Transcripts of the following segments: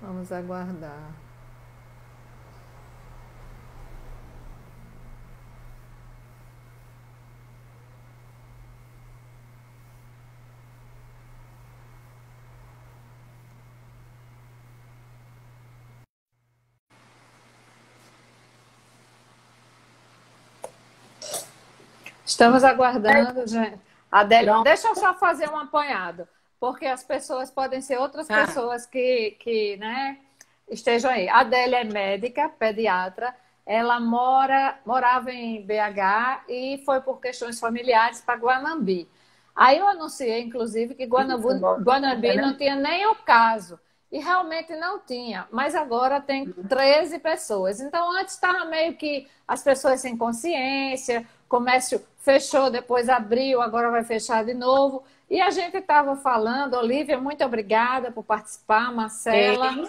Vamos aguardar. Estamos aguardando, gente. Adélia, Pronto. deixa eu só fazer um apanhado, porque as pessoas podem ser outras Ah, pessoas que né, estejam aí. A Adélia é médica, pediatra, ela morava em BH e foi por questões familiares para Guanambi. Aí eu anunciei, inclusive, que isso, Guanambi não né? tinha nem o caso. E realmente não tinha, mas agora tem 13 pessoas. Então, antes estava meio que as pessoas sem consciência, o comércio fechou, depois abriu, agora vai fechar de novo. E a gente estava falando, Olivia, muito obrigada por participar, Marcela. Ei,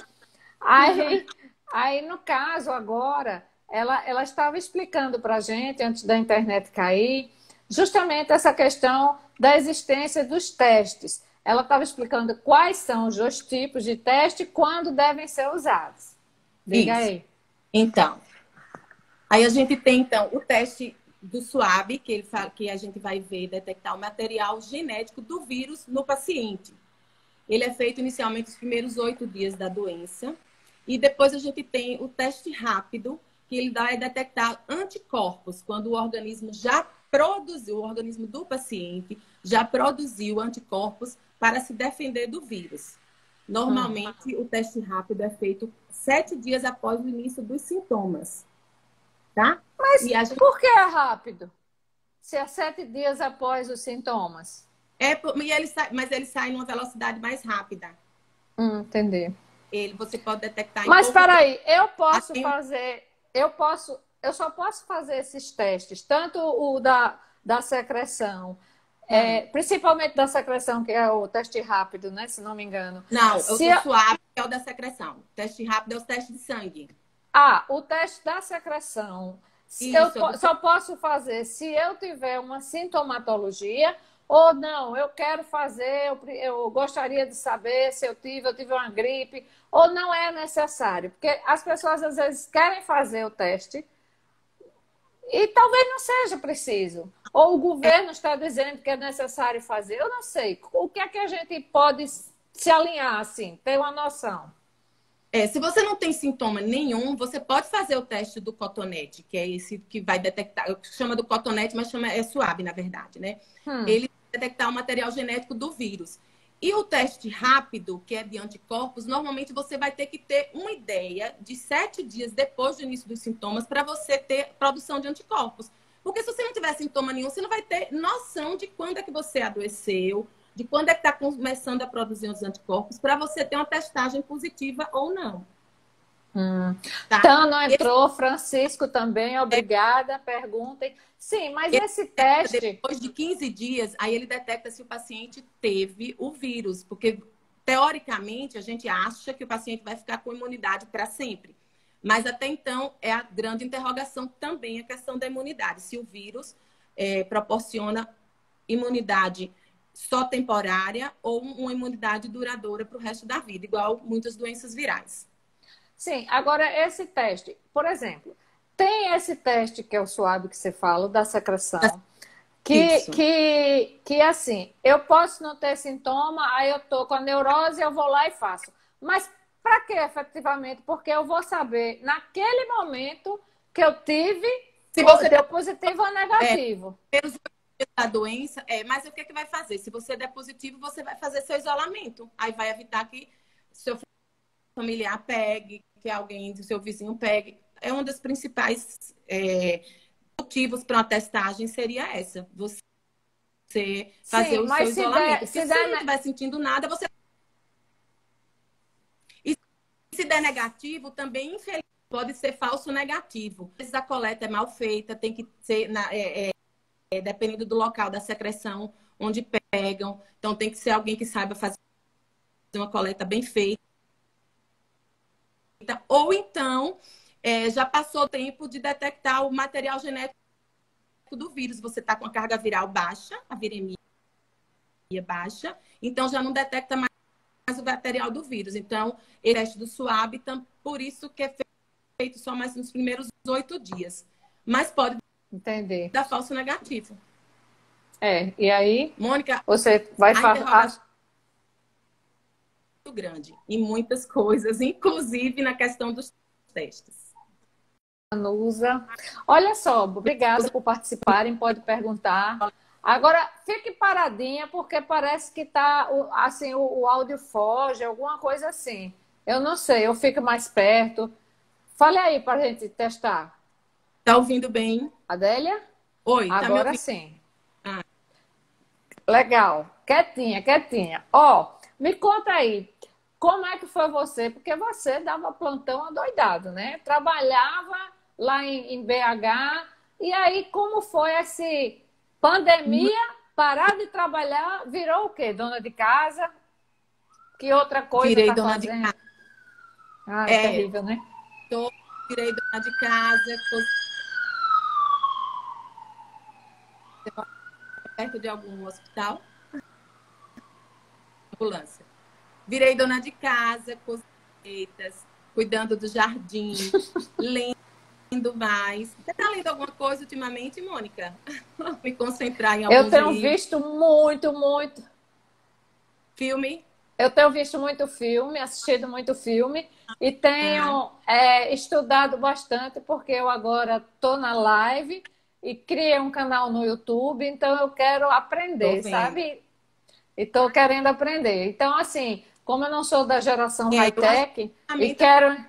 Aí, aí no caso, agora, ela estava explicando para a gente, antes da internet cair, justamente essa questão da existência dos testes. Ela estava explicando quais são os dois tipos de teste e quando devem ser usados. Diga isso. aí. Então, aí a gente tem então o teste do SWAB, que ele fala que a gente vai ver detectar o material genético do vírus no paciente. Ele é feito inicialmente os primeiros 8 dias da doença. E depois a gente tem o teste rápido, que ele vai detectar anticorpos, quando o organismo já produziu, o organismo do paciente já produziu anticorpos para se defender do vírus. Hum. Normalmente, o teste rápido é feito 7 dias após o início dos sintomas, tá? Mas E a gente por que é rápido? Se é 7 dias após os sintomas? mas ele sai numa velocidade mais rápida. Entendi. Você pode detectar em Mas pouco espera tempo. aí, eu posso Assim, fazer, eu só posso fazer esses testes, tanto o da secreção, principalmente da secreção, que é o teste rápido, né? Se não me engano. Não, Se, o suave é o da secreção. O teste rápido é o teste de sangue. o teste da secreção, Isso, é do só posso fazer se eu tiver uma sintomatologia ou não, eu quero fazer, eu gostaria de saber se eu tive uma gripe, ou não é necessário, porque as pessoas às vezes querem fazer o teste e talvez não seja preciso. Ou o governo está dizendo que é necessário fazer, eu não sei. O que é que a gente pode se alinhar assim, ter uma noção? se você não tem sintoma nenhum, você pode fazer o teste do cotonete, que é esse que vai detectar, chama do cotonete, mas é suave, na verdade, né? Hum. Ele vai detectar o material genético do vírus. E o teste rápido, que é de anticorpos, normalmente você vai ter que ter uma ideia de 7 dias depois do início dos sintomas para você ter produção de anticorpos. Porque se você não tiver sintoma nenhum, você não vai ter noção de quando é que você adoeceu, de quando é que está começando a produzir os anticorpos, para você ter uma testagem positiva ou não, Hum. tá? Tano Esse, entrou, Francisco também, obrigada. Perguntem. Sim, mas esse teste. depois de 15 dias, aí ele detecta se o paciente teve o vírus, porque teoricamente a gente acha que o paciente vai ficar com imunidade para sempre. Mas até então é a grande interrogação também a questão da imunidade, se o vírus proporciona imunidade só temporária ou uma imunidade duradoura para o resto da vida, igual muitas doenças virais. Sim, agora esse teste, por exemplo, tem esse teste que é o suave que você fala, da secreção, Isso. que assim, eu posso não ter sintoma, aí eu tô com a neurose, eu vou lá e faço. Mas para que efetivamente? Porque eu vou saber naquele momento que eu tive, Se você deu positivo ou é, negativo. pelos da doença, mas o que, que vai fazer? Se você der positivo, você vai fazer seu isolamento. Aí vai evitar que seu familiar pegue, que alguém do seu vizinho pegue. É um dos principais motivos para uma testagem seria essa. Você fazer Sim, o seu mas isolamento. Porque se se você der, não estiver sentindo nada, você. E se der negativo, também, infelizmente, pode ser falso negativo. Às vezes a coleta é mal feita, tem que ser dependendo do local da secreção onde pegam. Então tem que ser alguém que saiba fazer uma coleta bem feita. Ou então já passou o tempo de detectar o material genético do vírus. Você está com a carga viral baixa, a viremia baixa, então já não detecta mais o material do vírus. Então, esse teste do SWAB, por isso que é feito só mais nos primeiros 8 dias. Mas pode dar falso negativo. E aí, Mônica, você vai falar muito grande em muitas coisas, inclusive na questão dos testes. Anusa. Olha só, obrigada por participarem, pode perguntar. Agora, fique paradinha, porque parece que tá, assim, o áudio foge, alguma coisa assim. Eu não sei, eu fico mais perto. Fale aí para a gente testar. Tá ouvindo bem? Adélia? Oi, tá agora me ouvindo? Sim. Legal. Quietinha, quietinha. Ó, me conta aí, como é que foi você? Porque você dava plantão adoidado, né? Trabalhava lá em BH. E aí, como foi essa pandemia? Parar de trabalhar, virou o quê? Dona de casa? Que outra coisa Virei tá dona fazendo? de casa. É terrível, né? Virei dona de casa, perto de algum hospital. Ambulância. Virei dona de casa, receitas, cuidando do jardim, lendo mais. Você está lendo alguma coisa ultimamente, Mônica? Me concentrar em alguns livros. Eu tenho visto muito. Filme? Eu tenho visto muito filme, assistido muito filme e tenho estudado bastante, porque eu agora estou na live e criei um canal no YouTube, então eu quero aprender, sabe? E estou querendo aprender. Então, assim, como eu não sou da geração high-tech e quero...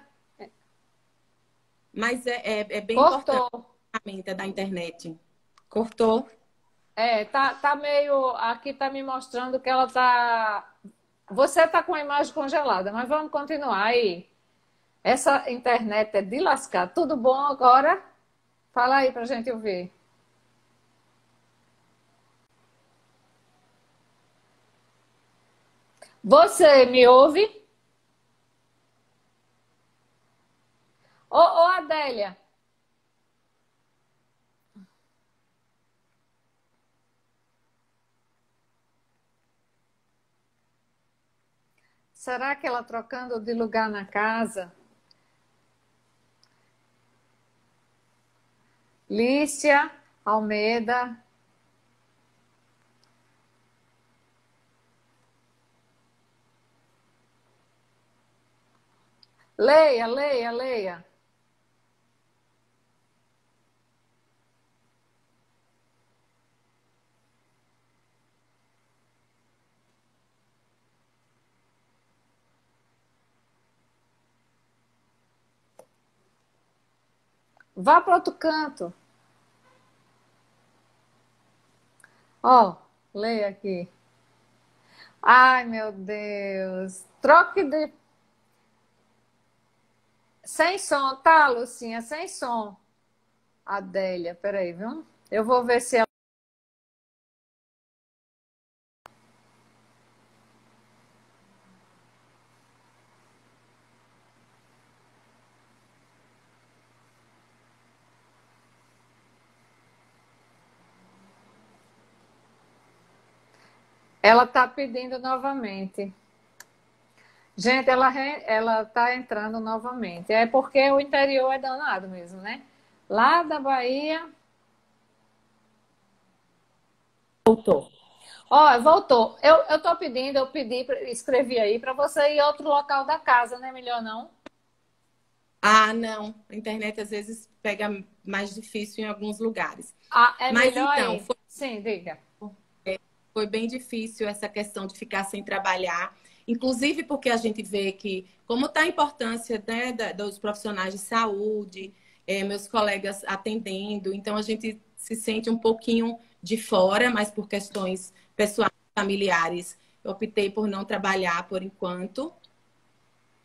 Mas é bem Cortou. importante a ferramenta da internet. Cortou? Tá meio... Aqui tá me mostrando que ela tá... Você tá com a imagem congelada, mas vamos continuar aí. Essa internet é de lascar. Tudo bom agora? Fala aí pra gente ouvir. Você me ouve? Ô, Adélia. Será que ela trocando de lugar na casa? Lícia Almeida. Leia. Vá para outro canto. Ó, leia aqui. Ai, meu Deus. Troque de... Sem som, tá, Lucinha? Sem som. Adélia, peraí, viu? Eu vou ver se ela tá pedindo novamente. Gente, ela tá entrando novamente. É porque o interior é danado mesmo, né? Lá da Bahia... Voltou. Ó, voltou. Eu tô pedindo, escrevi aí para você ir a outro local da casa, né? Melhor não? Não. A internet às vezes pega mais difícil em alguns lugares. É Mas melhor então, aí. Sim, diga. Foi bem difícil essa questão de ficar sem trabalhar. Inclusive porque a gente vê que, como está a importância, né, dos profissionais de saúde, meus colegas atendendo, então a gente se sente um pouquinho de fora, mas por questões pessoais, familiares, eu optei por não trabalhar por enquanto.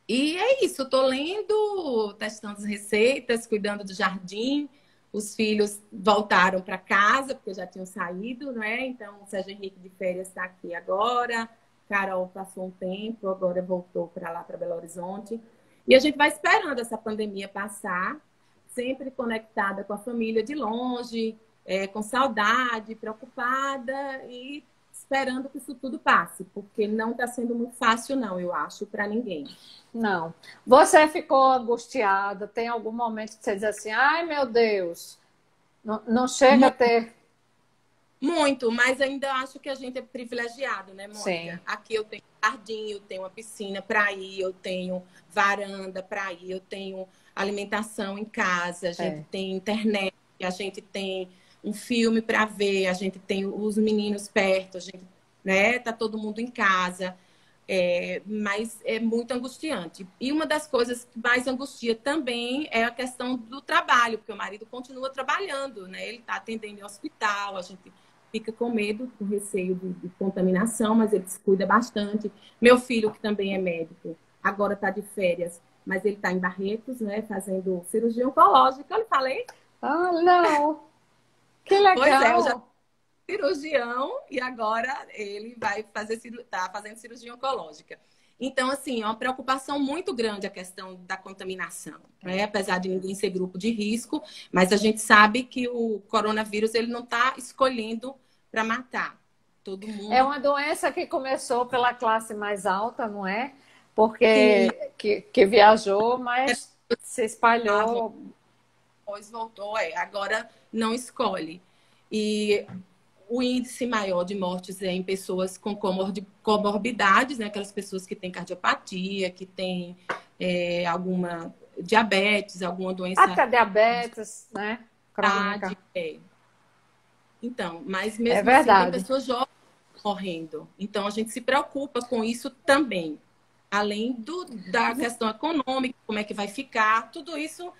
E é isso, estou lendo, testando as receitas, cuidando do jardim. Os filhos voltaram para casa, porque já tinham saído, né? Então, o Sérgio Henrique de férias está aqui agora. Carol passou um tempo, agora voltou para lá, para Belo Horizonte. E a gente vai esperando essa pandemia passar, sempre conectada com a família de longe, com saudade, preocupada e esperando que isso tudo passe, porque não está sendo muito fácil, não, eu acho, para ninguém. Não. Você ficou angustiada? Tem algum momento que você diz assim, ai meu Deus, não, não chega a ter. Muito, mas ainda acho que a gente é privilegiado, né, Sim. Mônica? Aqui eu tenho jardim, eu tenho uma piscina para ir, eu tenho varanda para ir, eu tenho alimentação em casa, a gente É. tem internet, a gente tem um filme para ver, a gente tem os meninos perto, a gente, né, tá todo mundo em casa. Mas é muito angustiante. E uma das coisas que mais angustia também é a questão do trabalho, porque o marido continua trabalhando, né? Ele está atendendo em hospital, a gente fica com medo, com receio de contaminação, mas ele se cuida bastante. Meu filho, que também é médico, agora está de férias, mas ele está em Barretos, né? Fazendo cirurgia oncológica. Eu lhe falei? Ah, não. Que Pois é, eu já legal. cirurgião e agora ele vai fazer tá fazendo cirurgia oncológica. Então, assim, é uma preocupação muito grande a questão da contaminação, né? Apesar de ninguém ser grupo de risco, mas a gente sabe que o coronavírus ele não está escolhendo para matar todo É mundo. uma doença que começou pela classe mais alta, não é? Sim, Porque que viajou, mas se a espalhou. voz voltou, agora não escolhe. E o índice maior de mortes é em pessoas com comorbidades, né? Aquelas pessoas que têm cardiopatia, que têm alguma diabetes, alguma doença Até diabetes, né? Crônica. de Então, mas É mesmo assim tem verdade. pessoas jovens morrendo. Então a gente se preocupa com isso também. Além da questão econômica, como é que vai ficar, tudo isso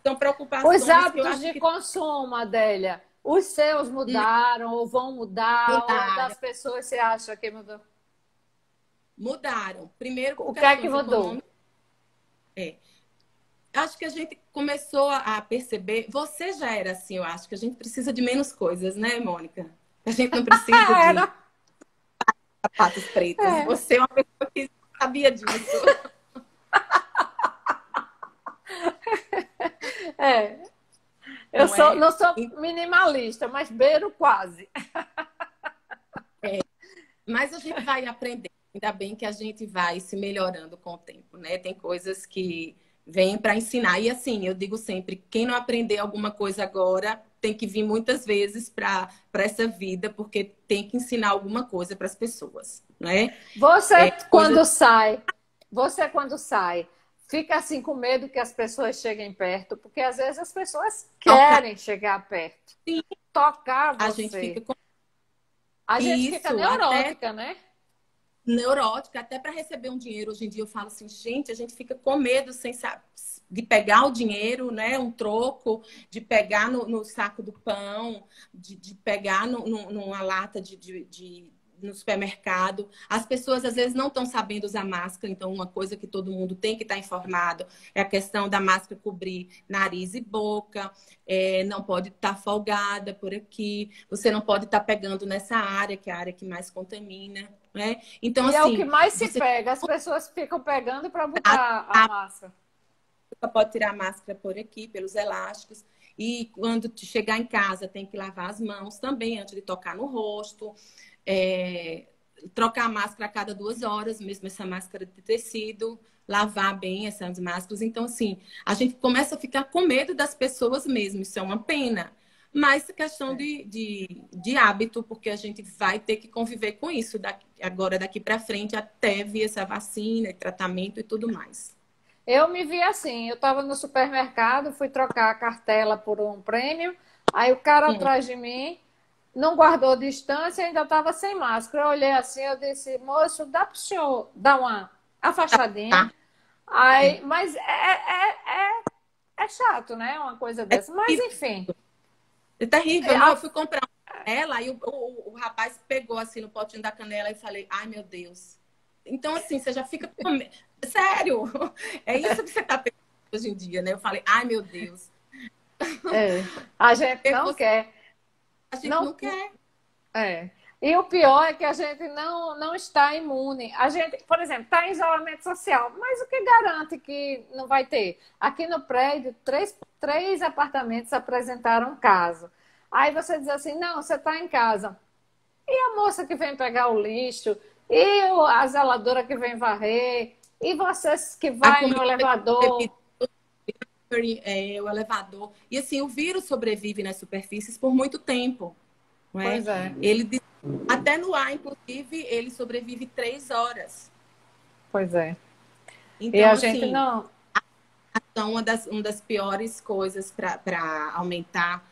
são Os preocupações que eu hábitos acho de que consumo, Adélia, os seus mudaram ou vão mudar? Ou mudaram. das pessoas você acha que mudou? Mudaram. Primeiro por O que é que questões mudou? econômicas. É. Acho que a gente começou a perceber. Você já era assim, eu acho que a gente precisa de menos coisas, né, Mônica? A gente não precisa de Era. sapatos pretos. É. Você é uma pessoa que sabia disso. É. Eu Não sou, é? não sou minimalista, mas beiro quase. Mas a gente vai aprender. Ainda bem que a gente vai se melhorando com o tempo, né? Tem coisas que vêm para ensinar. E assim, eu digo sempre, quem não aprender alguma coisa agora tem que vir muitas vezes para essa vida, porque tem que ensinar alguma coisa para as pessoas, né? Você Coisas você quando sai, fica assim com medo que as pessoas cheguem perto, porque às vezes as pessoas tocar, querem chegar perto, sim, tocar a gente fica você. com A gente fica isso, até neurótica, né? neurótica, até para receber um dinheiro. Hoje em dia eu falo assim, gente, a gente fica com medo sem saber, de pegar o dinheiro, né? Um troco, de pegar no saco do pão, de pegar numa lata no supermercado. As pessoas às vezes não estão sabendo usar máscara, então uma coisa que todo mundo tem que estar informado é a questão da máscara cobrir nariz e boca, não pode estar folgada por aqui, você não pode estar pegando nessa área, que é a área que mais contamina, né? Então, E é o que assim, mais se você pega, as pessoas ficam pegando para botar a máscara. pode tirar a máscara por aqui, pelos elásticos. E quando chegar em casa, tem que lavar as mãos também antes de tocar no rosto. Trocar a máscara a cada 2 horas, mesmo essa máscara de tecido. Lavar bem essas máscaras. Então, assim, a gente começa a ficar com medo das pessoas mesmo. Isso é uma pena. Mas questão de hábito, porque a gente vai ter que conviver com isso agora daqui para frente, até vir essa vacina, tratamento e tudo mais. Eu me vi assim, eu estava no supermercado, fui trocar a cartela por um prêmio, aí o cara Hum, atrás de mim não guardou distância e ainda estava sem máscara. Eu olhei assim, eu disse, moço, dá para o senhor dar uma afastadinha? tá. Aí, mas é chato, né? Uma coisa É dessa. Mas enfim. É terrível, não. Eu A- fui comprar uma canela e o rapaz pegou assim no potinho da canela e falei, ai meu Deus. Então, assim, você já fica com sério, é isso que você tá pensando hoje em dia, né? Eu falei, ai meu Deus. é, a gente Porque não quer. a gente Não, não quer. é. E o pior é que a gente não está imune. A gente, por exemplo, está em isolamento social, mas o que garante que não vai ter? Aqui no prédio, três apartamentos apresentaram caso. Aí você diz assim: não, você está em casa. E a moça que vem pegar o lixo, e a zeladora que vem varrer, e vocês que A vai no comida elevador. o elevador. E assim, o vírus sobrevive nas superfícies por muito tempo, não é? Pois é, Até no ar, inclusive, ele sobrevive 3 horas. pois é. E Então, a gente assim, não. então, uma das piores coisas para aumentar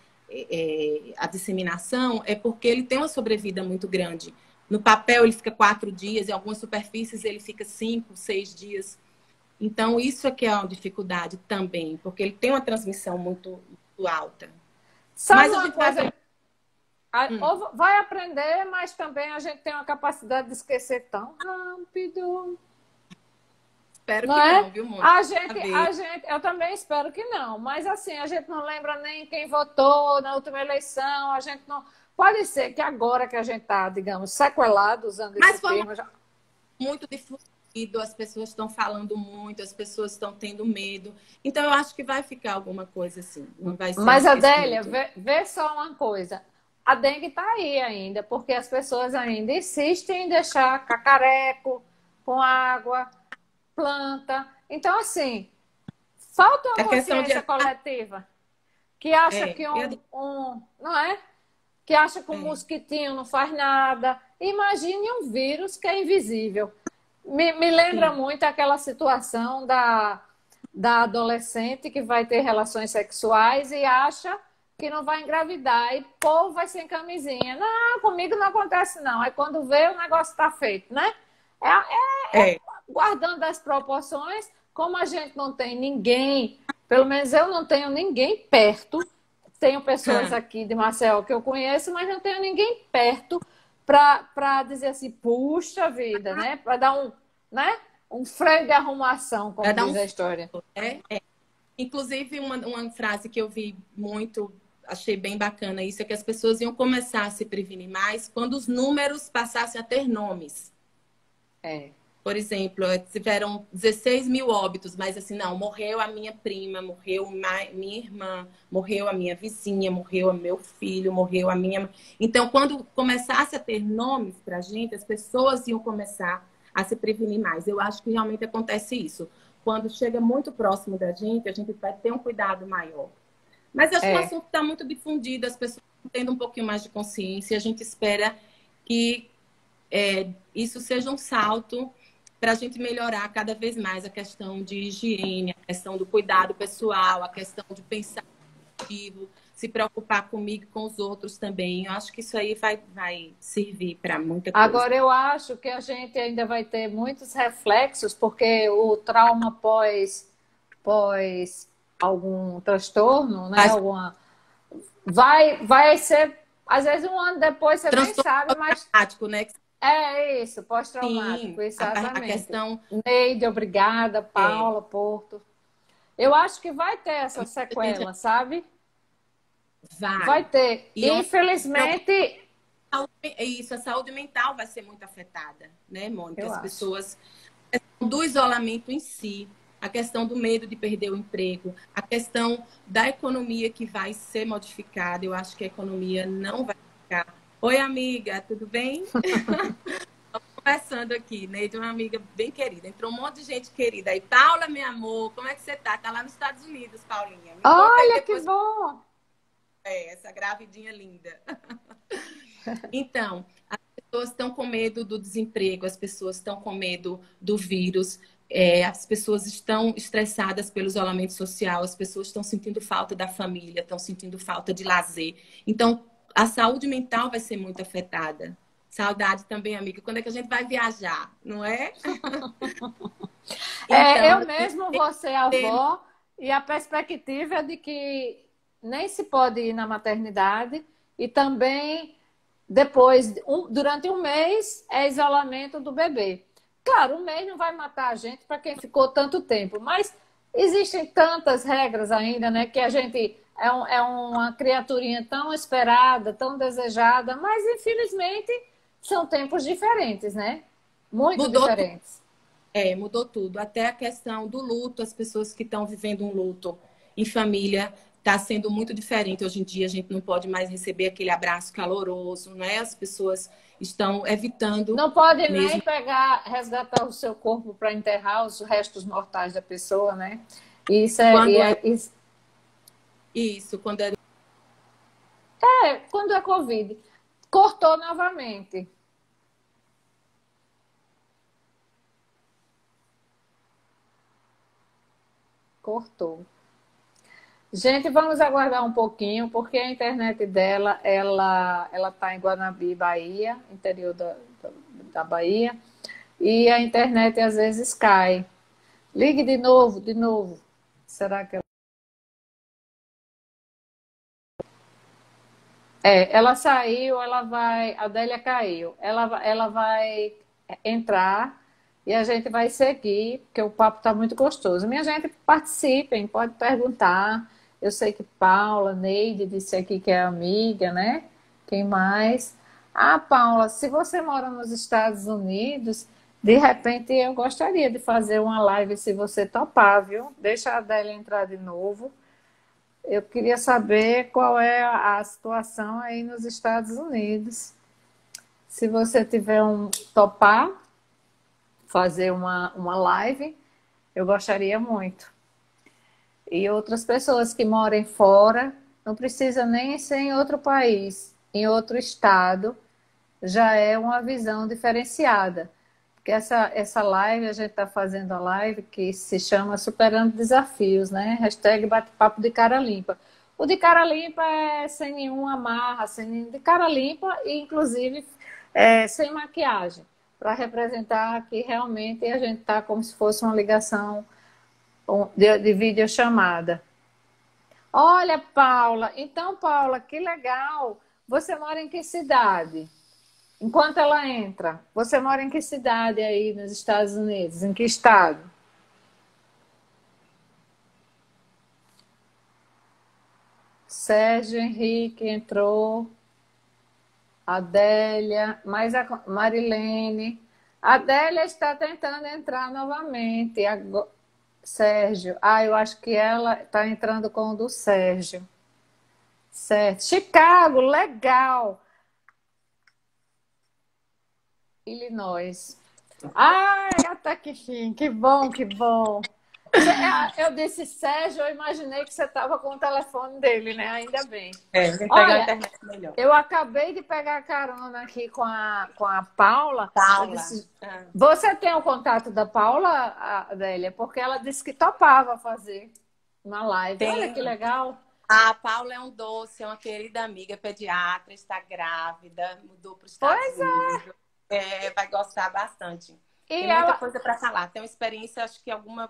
a disseminação é porque ele tem uma sobrevida muito grande. No papel ele fica 4 dias, em algumas superfícies ele fica 5, 6 dias. Então, isso é que é uma dificuldade também, porque ele tem uma transmissão muito alta. Sabe Mas a uma gente vai coisa? aprender. Ou vai aprender, mas também a gente tem uma capacidade de esquecer tão rápido. Espero Não que é? não, viu, Mônica? Eu também espero que não. Mas assim, a gente não lembra nem quem votou na última eleição. A gente não. Pode ser que agora que a gente está, digamos, sequelado, usando Mas esse foi termo, já. muito difundido, as pessoas estão falando muito, as pessoas estão tendo medo. Então, eu acho que vai ficar alguma coisa assim. Não vai ser Mas, Adélia, muito. vê só uma coisa. A dengue está aí ainda, porque as pessoas ainda insistem em deixar cacareco com água, planta. Então, assim, falta uma A questão de. consciência coletiva que acha que não é? Que acha que um É, mosquitinho não faz nada. Imagine um vírus que é invisível. Me lembra sim. muito aquela situação da adolescente que vai ter relações sexuais e acha que não vai engravidar. E pô, vai sem camisinha. Não, comigo não acontece não. Aí quando vê, o negócio está feito, né? É, Guardando as proporções, como a gente não tem ninguém, pelo menos eu não tenho ninguém perto. Tenho pessoas aqui de Maceió que eu conheço, mas não tenho ninguém perto para dizer assim, puxa vida, né? Para dar né? Um freio de arrumação, vai como dar um. diz a história. Inclusive, uma frase que eu vi muito, achei bem bacana isso, é que as pessoas iam começar a se prevenir mais quando os números passassem a ter nomes. É. Por exemplo, tiveram 16 mil óbitos, mas assim, não, morreu a minha prima, morreu minha irmã, morreu a minha vizinha, morreu o meu filho, morreu a minha. Então, quando começasse a ter nomes para a gente, as pessoas iam começar a se prevenir mais. Eu acho que realmente acontece isso. Quando chega muito próximo da gente, a gente vai ter um cuidado maior. Mas acho que o É. assunto está muito difundido, as pessoas estão tendo um pouquinho mais de consciência, e a gente espera que isso seja um salto para a gente melhorar cada vez mais a questão de higiene, a questão do cuidado pessoal, a questão de pensar positivo, se preocupar comigo e com os outros também. Eu acho que isso aí vai servir para muita coisa. Agora, eu acho que a gente ainda vai ter muitos reflexos, porque o trauma pós algum transtorno, né? Mas Vai ser, às vezes, um ano depois, você nem transtorno sabe, mas traumático, né? é isso, pós-traumático, Sim, a exatamente. questão Neide, obrigada, é, Paula, Porto. Eu acho que vai ter essa a gente sequela, sabe? Vai vai. ter. E Infelizmente, a saúde mental vai ser muito afetada, né, Mônica? eu As acho. pessoas, do isolamento em si, a questão do medo de perder o emprego, a questão da economia que vai ser modificada. Eu acho que a economia não vai ficar. Oi, amiga, tudo bem? Conversando aqui, né? De uma amiga bem querida. Entrou um monte de gente querida aí. Paula, meu amor, como é que você tá? Tá lá nos Estados Unidos, Paulinha. Me conta aí Olha que depois. bom! Essa gravidinha linda. Então, as pessoas estão com medo do desemprego, as pessoas estão com medo do vírus, as pessoas estão estressadas pelo isolamento social, as pessoas estão sentindo falta da família, estão sentindo falta de lazer. Então, a saúde mental vai ser muito afetada. Saudade também, amiga. Quando é que a gente vai viajar, não é? Eu Então, mesmo vou ser avó e a perspectiva é de que nem se pode ir na maternidade e também depois, durante um mês, é isolamento do bebê. Claro, um mês não vai matar a gente para quem ficou tanto tempo, mas existem tantas regras ainda, né? Que a gente é uma criaturinha tão esperada, tão desejada, mas infelizmente são tempos diferentes, né? Muito mudou diferentes. mudou tudo. Até a questão do luto, as pessoas que estão vivendo um luto em família está sendo muito diferente. Hoje em dia, a gente não pode mais receber aquele abraço caloroso, né? As pessoas estão evitando Não pode nem mesmo. pegar, resgatar o seu corpo para enterrar os restos mortais da pessoa, né? Isso Quando é isso isso, quando é quando é Covid. Cortou novamente. Cortou. Gente, vamos aguardar um pouquinho, porque a internet dela, ela está em Guanabi, Bahia, interior da Bahia, e a internet às vezes cai. Ligue de novo, de novo. Será que ela saiu, a Adélia caiu. Ela vai entrar e a gente vai seguir, porque o papo está muito gostoso. Minha gente, participem, pode perguntar. Eu sei que Paula, Neide disse aqui que é amiga, né? Quem mais? Ah, Paula, se você mora nos Estados Unidos, de repente eu gostaria de fazer uma live se você topar, viu? Deixa a Adélia entrar de novo. Eu queria saber qual é a situação aí nos Estados Unidos. Se você tiver topar fazer uma live, eu gostaria muito. E outras pessoas que morem fora, não precisa nem ser em outro país, em outro estado, já é uma visão diferenciada. Porque essa live, a gente está fazendo a live que se chama Superando Desafios, né? Hashtag bate-papo de cara limpa. O de cara limpa é sem nenhuma amarra, de cara limpa e, inclusive, sem maquiagem, para representar que realmente a gente está como se fosse uma ligação de videochamada. Olha, Paula, então, Paula, que legal. Você mora em que cidade? Enquanto ela entra, você mora em que cidade aí nos Estados Unidos? Em que estado? Sérgio Henrique entrou. Adélia, mais a Marilene. A Adélia está tentando entrar novamente. Sérgio. Ah, eu acho que ela está entrando com o do Sérgio. Certo. Chicago, legal. Illinois. Ai, até que fim, que bom, que bom. Eu disse Sérgio, eu imaginei que você estava com o telefone dele, né? Ainda bem. vem pegar a Olha, internet melhor. eu acabei de pegar carona aqui com a Paula. Eu Paula. disse, você tem o contato da Paula, Adélia? Porque ela disse que topava fazer uma live. Olha que Tem. legal. A Paula é um doce, é uma querida amiga pediatra, está grávida, mudou para os Estados Pois é. Unidos. Vai gostar bastante. E Tem muita ela, coisa para falar. Tem uma experiência, acho que alguma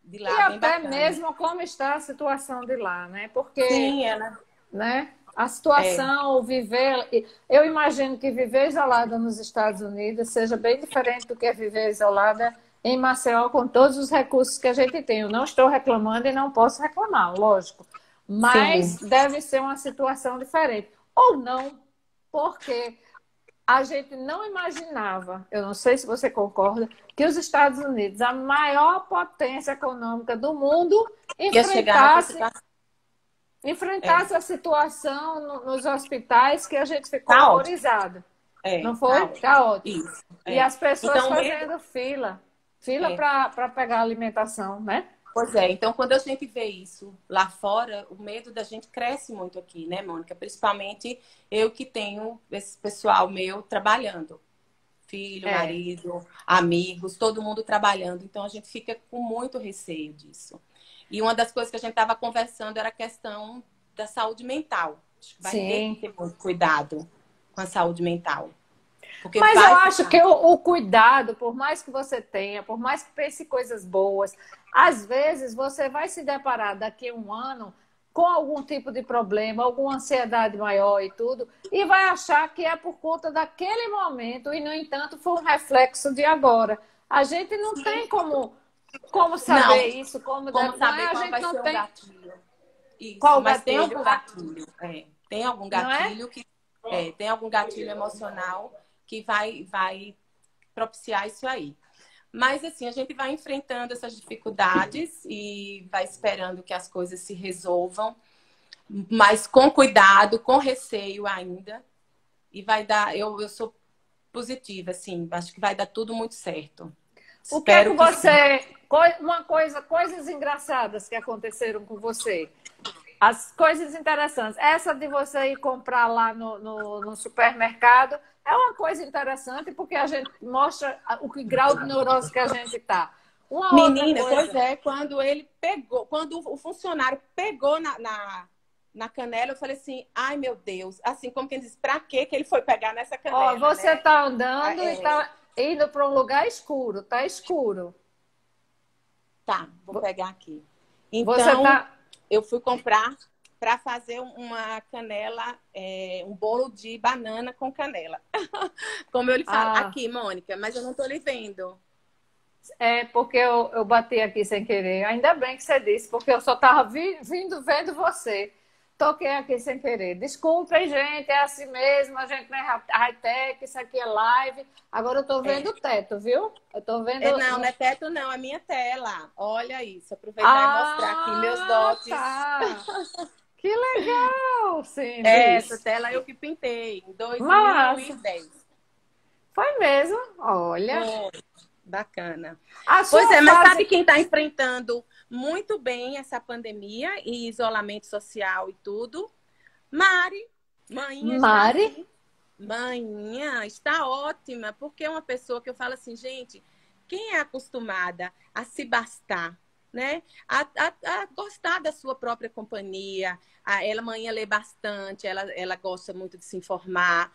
de e lá bem até bacana. mesmo como está a situação de lá, né? Porque, Sim, ela né? A é. situação, viver. Eu imagino que viver isolada nos Estados Unidos seja bem diferente do que é viver isolada em Maceió, com todos os recursos que a gente tem. Eu não estou reclamando e não posso reclamar, lógico. Sim. Mas deve ser uma situação diferente. Ou não, porque a gente não imaginava, eu não sei se você concorda, que os Estados Unidos, a maior potência econômica do mundo, Ia chegar nessa enfrentasse situação. enfrentasse a situação nos hospitais que a gente ficou Caótico. horrorizado. Não foi? Caótico. Caótico. Isso. E as pessoas Então, mesmo. fazendo fila É. para pegar alimentação, né? Pois é, então quando a gente vê isso lá fora, o medo da gente cresce muito aqui, né, Mônica? Principalmente eu que tenho esse pessoal meu trabalhando. Filho, É, marido, amigos, todo mundo trabalhando. Então a gente fica com muito receio disso. E uma das coisas que a gente estava conversando era a questão da saúde mental. Acho que vai ter que sim. ter muito cuidado com a saúde mental. Porque Mas eu vai acho ficar. que o cuidado, por mais que você tenha, por mais que pense coisas boas, às vezes você vai se deparar daqui a um ano com algum tipo de problema, alguma ansiedade maior e tudo, e vai achar que é por conta daquele momento, e, no entanto, foi um reflexo de agora. A gente não tem como Não, saber isso, como não é? saber A qual gente vai não ser o tem gatilho. Isso, qual mas tem gatilho, algum gatilho. Tem algum não é? gatilho que tem algum gatilho emocional que vai propiciar isso aí. Mas assim, a gente vai enfrentando essas dificuldades e vai esperando que as coisas se resolvam. mas com cuidado, com receio ainda. E vai dar, eu sou positiva, assim, acho que vai dar tudo muito certo. O que é que Espero você. Coisas engraçadas que aconteceram com você. As coisas interessantes. Essa de você ir comprar lá no supermercado é uma coisa interessante porque a gente mostra o que grau de neurose que a gente está. Uma outra Menina, coisa. pois é, quando ele pegou, quando o funcionário pegou na canela, eu falei assim, ai meu Deus, assim como quem diz, pra que ele foi pegar nessa canela, Ó, você né? está andando e É, está indo para um lugar escuro, tá escuro. tá, vou pegar aqui. Você Então, está. eu fui comprar para fazer uma canela, um bolo de banana com canela. Como eu lhe falo, Ah, aqui, Mônica, mas eu não tô lhe vendo. é porque eu bati aqui sem querer. Ainda bem que você disse, porque eu só estava vendo você. Toquei aqui sem querer. Desculpem, gente, é assim mesmo. A gente não é high-tech, isso aqui é live. Agora eu estou vendo É. o teto, viu? Eu estou vendo. Não, não é teto, não, é minha tela. Olha isso, aproveitar e mostrar aqui meus Ah, dotes. tá. Que legal, Essa Simples. tela eu que pintei em Massa. 2010. Foi mesmo. Olha. Oh, bacana. A Pois sua é, mas fase. sabe quem está enfrentando muito bem essa pandemia e isolamento social e tudo? Mari. Mainha está Mari? aqui. Mainha está ótima, porque é uma pessoa que eu falo assim, gente, quem é acostumada a se bastar, né? A gostar da sua própria companhia. Ela, manhã, lê bastante, ela gosta muito de se informar.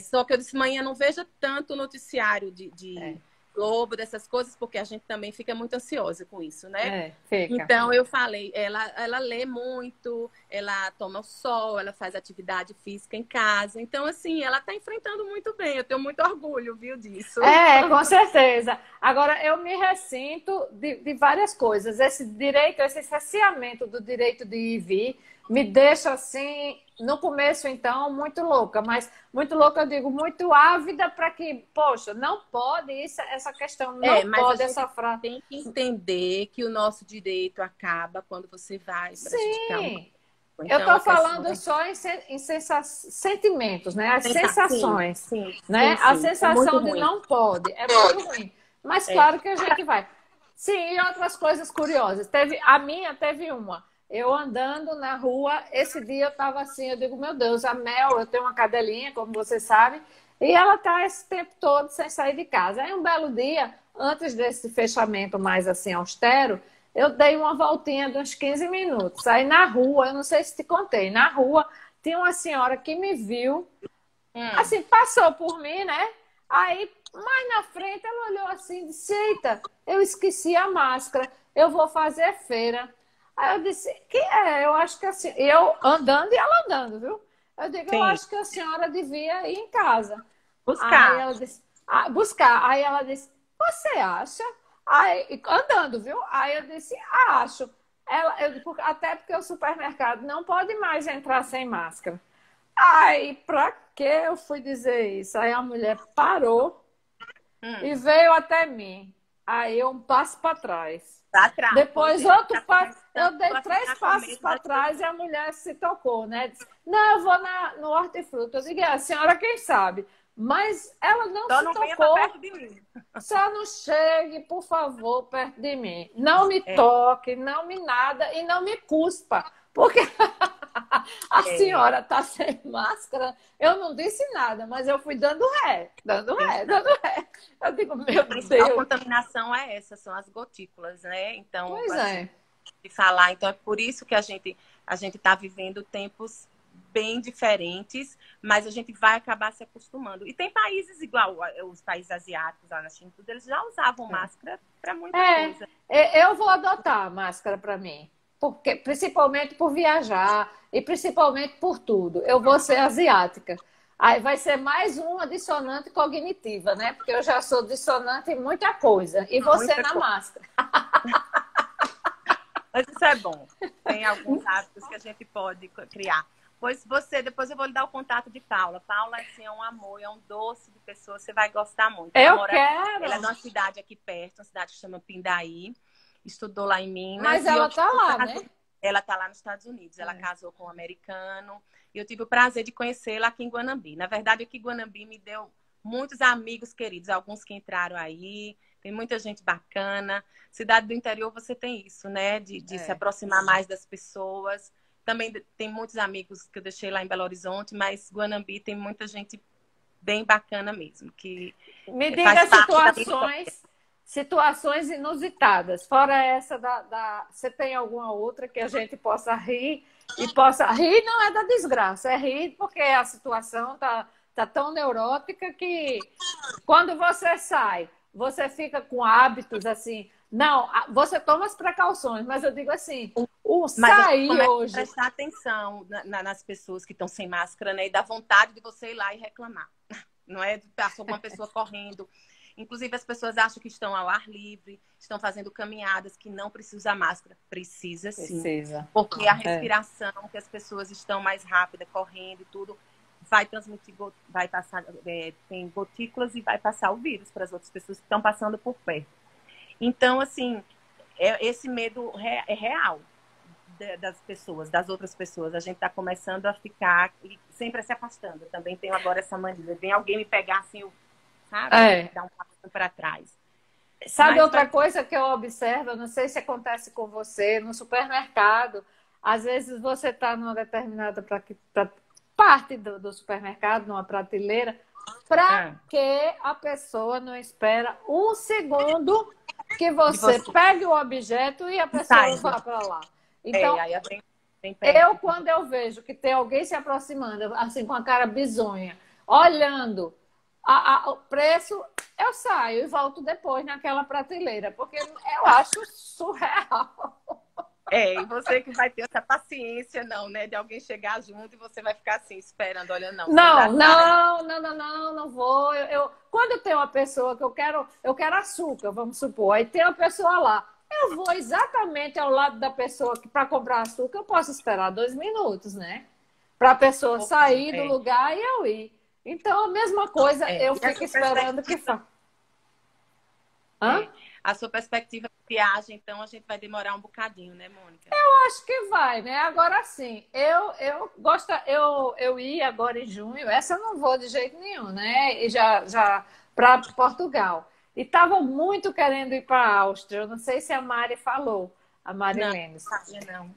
Só que eu disse, manhã, não veja tanto noticiário de É, Globo, dessas coisas, porque a gente também fica muito ansiosa com isso, né? fica. Então, eu falei, ela lê muito, ela toma o sol, ela faz atividade física em casa. Então, assim, ela está enfrentando muito bem. Eu tenho muito orgulho, viu, disso. É, com certeza. Agora, eu me ressinto de várias coisas. Esse direito, esse cerceamento do direito de ir e vir, me deixa assim, no começo, então, muito louca. Mas muito louca, eu digo, muito ávida para que, poxa, não pode, isso, essa questão não Mas a pode, essa gente frase. tem que entender que o nosso direito acaba quando você vai prejudicar uma. Sim, eu Então, estou a questão falando da só em sentimentos, né? As sim, sensações, sim, né? sim, A sim. É muito sensação de ruim. não pode é muito ruim. Mas É. claro que a gente vai. Sim, e outras coisas curiosas. A minha teve uma. Eu andando na rua, esse dia eu estava assim, eu digo, meu Deus, a Mel, eu tenho uma cadelinha, como você sabe, e ela está esse tempo todo sem sair de casa. Aí um belo dia, antes desse fechamento mais assim austero, eu dei uma voltinha de uns 15 minutos. Aí na rua, eu não sei se te contei, na rua tinha uma senhora que me viu, Hum, assim, passou por mim, né? Aí, mais na frente, ela olhou assim e disse: Eita, eu esqueci a máscara, eu vou fazer feira. Aí eu disse: Que é? Eu acho que assim, eu andando e ela andando, viu? Eu digo: Eu sim. acho que a senhora devia ir em casa. Aí Buscar. ela disse: Buscar. Aí ela disse: Você acha? Aí, andando, viu? Aí eu disse: Acho. Até porque o supermercado não pode mais entrar sem máscara. Aí, pra que eu fui dizer isso? Aí a mulher parou e Hum. veio até mim. Aí eu um passo para trás. Tá atrás. Pois Depois é, outro tá passo. começando Eu dei a 3 ficar com passos medo para das trás e pessoas. a mulher se tocou, né? Disse, não, eu vou no hortifruti. Eu digo, a senhora quem sabe? Mas ela não Só se não venha pra tocou. perto de mim. Só não chegue, por favor, perto de mim. Não me É, toque, não me nada e não me cuspa. Porque a é, senhora está sem máscara. Eu não disse nada, mas eu fui dando ré, dando ré, exato. dando ré. Eu digo, E a meu principal Deus. contaminação é essa, são as gotículas, né? Então, Pois assim, é. de falar. Então, é por isso que a gente está vivendo tempos bem diferentes, mas a gente vai acabar se acostumando. E tem países igual os países asiáticos, lá na China, tudo, eles já usavam máscara para muita É, coisa. eu vou adotar a máscara para mim. Porque, principalmente por viajar e principalmente por tudo. Eu vou ser asiática. Aí vai ser mais uma dissonante cognitiva, né? Porque eu já sou dissonante em muita coisa. E você Muita na coisa. máscara. Mas isso é bom. Tem alguns hábitos que a gente pode criar. Pois depois eu vou lhe dar o contato de Paula. Paula, assim, é um amor, é um doce de pessoa, você vai gostar muito. Eu Ela é de quero. uma cidade aqui perto, uma cidade que chama Pindaí. Estudou lá em Minas Mas e ela hoje tá está lá, né? casada. Ela está lá nos Estados Unidos. Ela casou com um americano. E eu tive o prazer de conhecê-la aqui em Guanambi. Na verdade, aqui em Guanambi me deu muitos amigos queridos. Alguns que entraram aí. Tem muita gente bacana. Cidade do interior, você tem isso, né? De se aproximar mais das pessoas. Também tem muitos amigos que eu deixei lá em Belo Horizonte. Mas Guanambi tem muita gente bem bacana mesmo. Que me diga situações inusitadas. Fora essa você tem alguma outra que a gente possa rir e possa rir não é da desgraça, é rir porque a situação tá tão neurótica que quando você sai, você fica com hábitos assim. Não, você toma as precauções, mas eu digo assim, o sair hoje. Prestar atenção nas pessoas que estão sem máscara, né? E dá vontade de você ir lá e reclamar. Não é passou uma pessoa correndo. Inclusive, as pessoas acham que estão ao ar livre, estão fazendo caminhadas, que não precisa usar máscara. Precisa sim. Precisa. Porque a respiração, que as pessoas estão mais rápidas, correndo e tudo, vai transmitir, vai passar, tem gotículas e vai passar o vírus para as outras pessoas que estão passando por perto. Então, assim, esse medo é real das pessoas, das outras pessoas. A gente está começando a ficar sempre se afastando. Eu também tenho agora essa mania. Vem alguém me pegar assim, sabe? Dar um passo para trás. Sabe outra coisa que eu observo? Eu não sei se acontece com você, no supermercado. Às vezes você está numa determinada parte do supermercado, numa prateleira, para que a pessoa não espera um segundo que você pegue o objeto e a pessoa vá para lá. Então, quando eu vejo que tem alguém se aproximando, assim, com a cara bizonha, olhando o preço, eu saio e volto depois naquela prateleira, porque eu acho surreal. E você que vai ter essa paciência, não, né? De alguém chegar junto e você vai ficar assim, esperando, olha, não. Não vou. Quando tem uma pessoa que eu quero açúcar, vamos supor, aí tem uma pessoa lá, eu vou exatamente ao lado da pessoa que para comprar açúcar, eu posso esperar 2 minutos, né? Para a pessoa sair do lugar e eu ir. Então, a mesma coisa, eu fico esperando que faça. A sua perspectiva de viagem, então, a gente vai demorar um bocadinho, né, Mônica? Eu acho que vai, né? Agora sim, eu ia agora em junho, essa eu não vou de jeito nenhum, né? E já para Portugal. E estava muito querendo ir para a Áustria. Eu não sei se a Mari falou, a Mari Lemes. Não.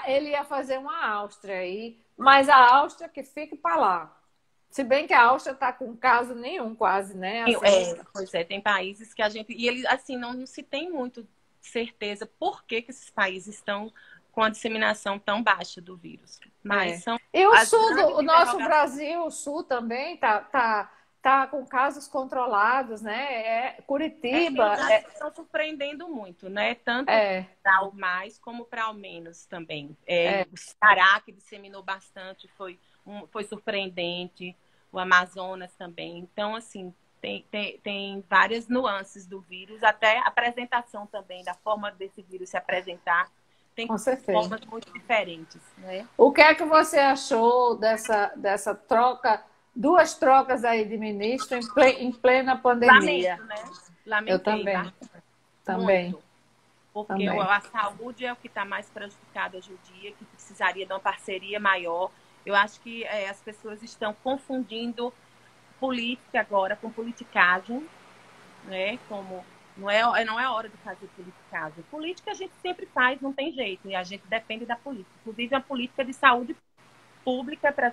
Ele ia fazer uma Áustria aí, mas a Áustria que fique para lá. Se bem que a Áustria está com caso nenhum, quase, né? Assim, pois é, tem países que a gente... E eles, assim, não se tem muito certeza por que esses países estão com a disseminação tão baixa do vírus. Mas são... E o sul, o nosso Brasil, o sul também tá com casos controlados, né? Curitiba... Estão surpreendendo muito, né? Tanto para o mais como para o menos também. O Ceará, que disseminou bastante, foi surpreendente, o Amazonas também. Então, assim, tem várias nuances do vírus, até a apresentação também, da forma desse vírus se apresentar, tem formas muito diferentes. Né? O que é que você achou dessa troca, 2 trocas aí de ministro em plena pandemia? Lamento, né? Lamentei, eu também. Muito, porque a saúde é o que está mais prejudicado hoje em dia, que precisaria de uma parceria maior. Eu acho que as pessoas estão confundindo política agora com politicagem, né? Como não é hora de fazer politicagem. Política a gente sempre faz, não tem jeito, e a gente depende da política. Inclusive a política de saúde pública para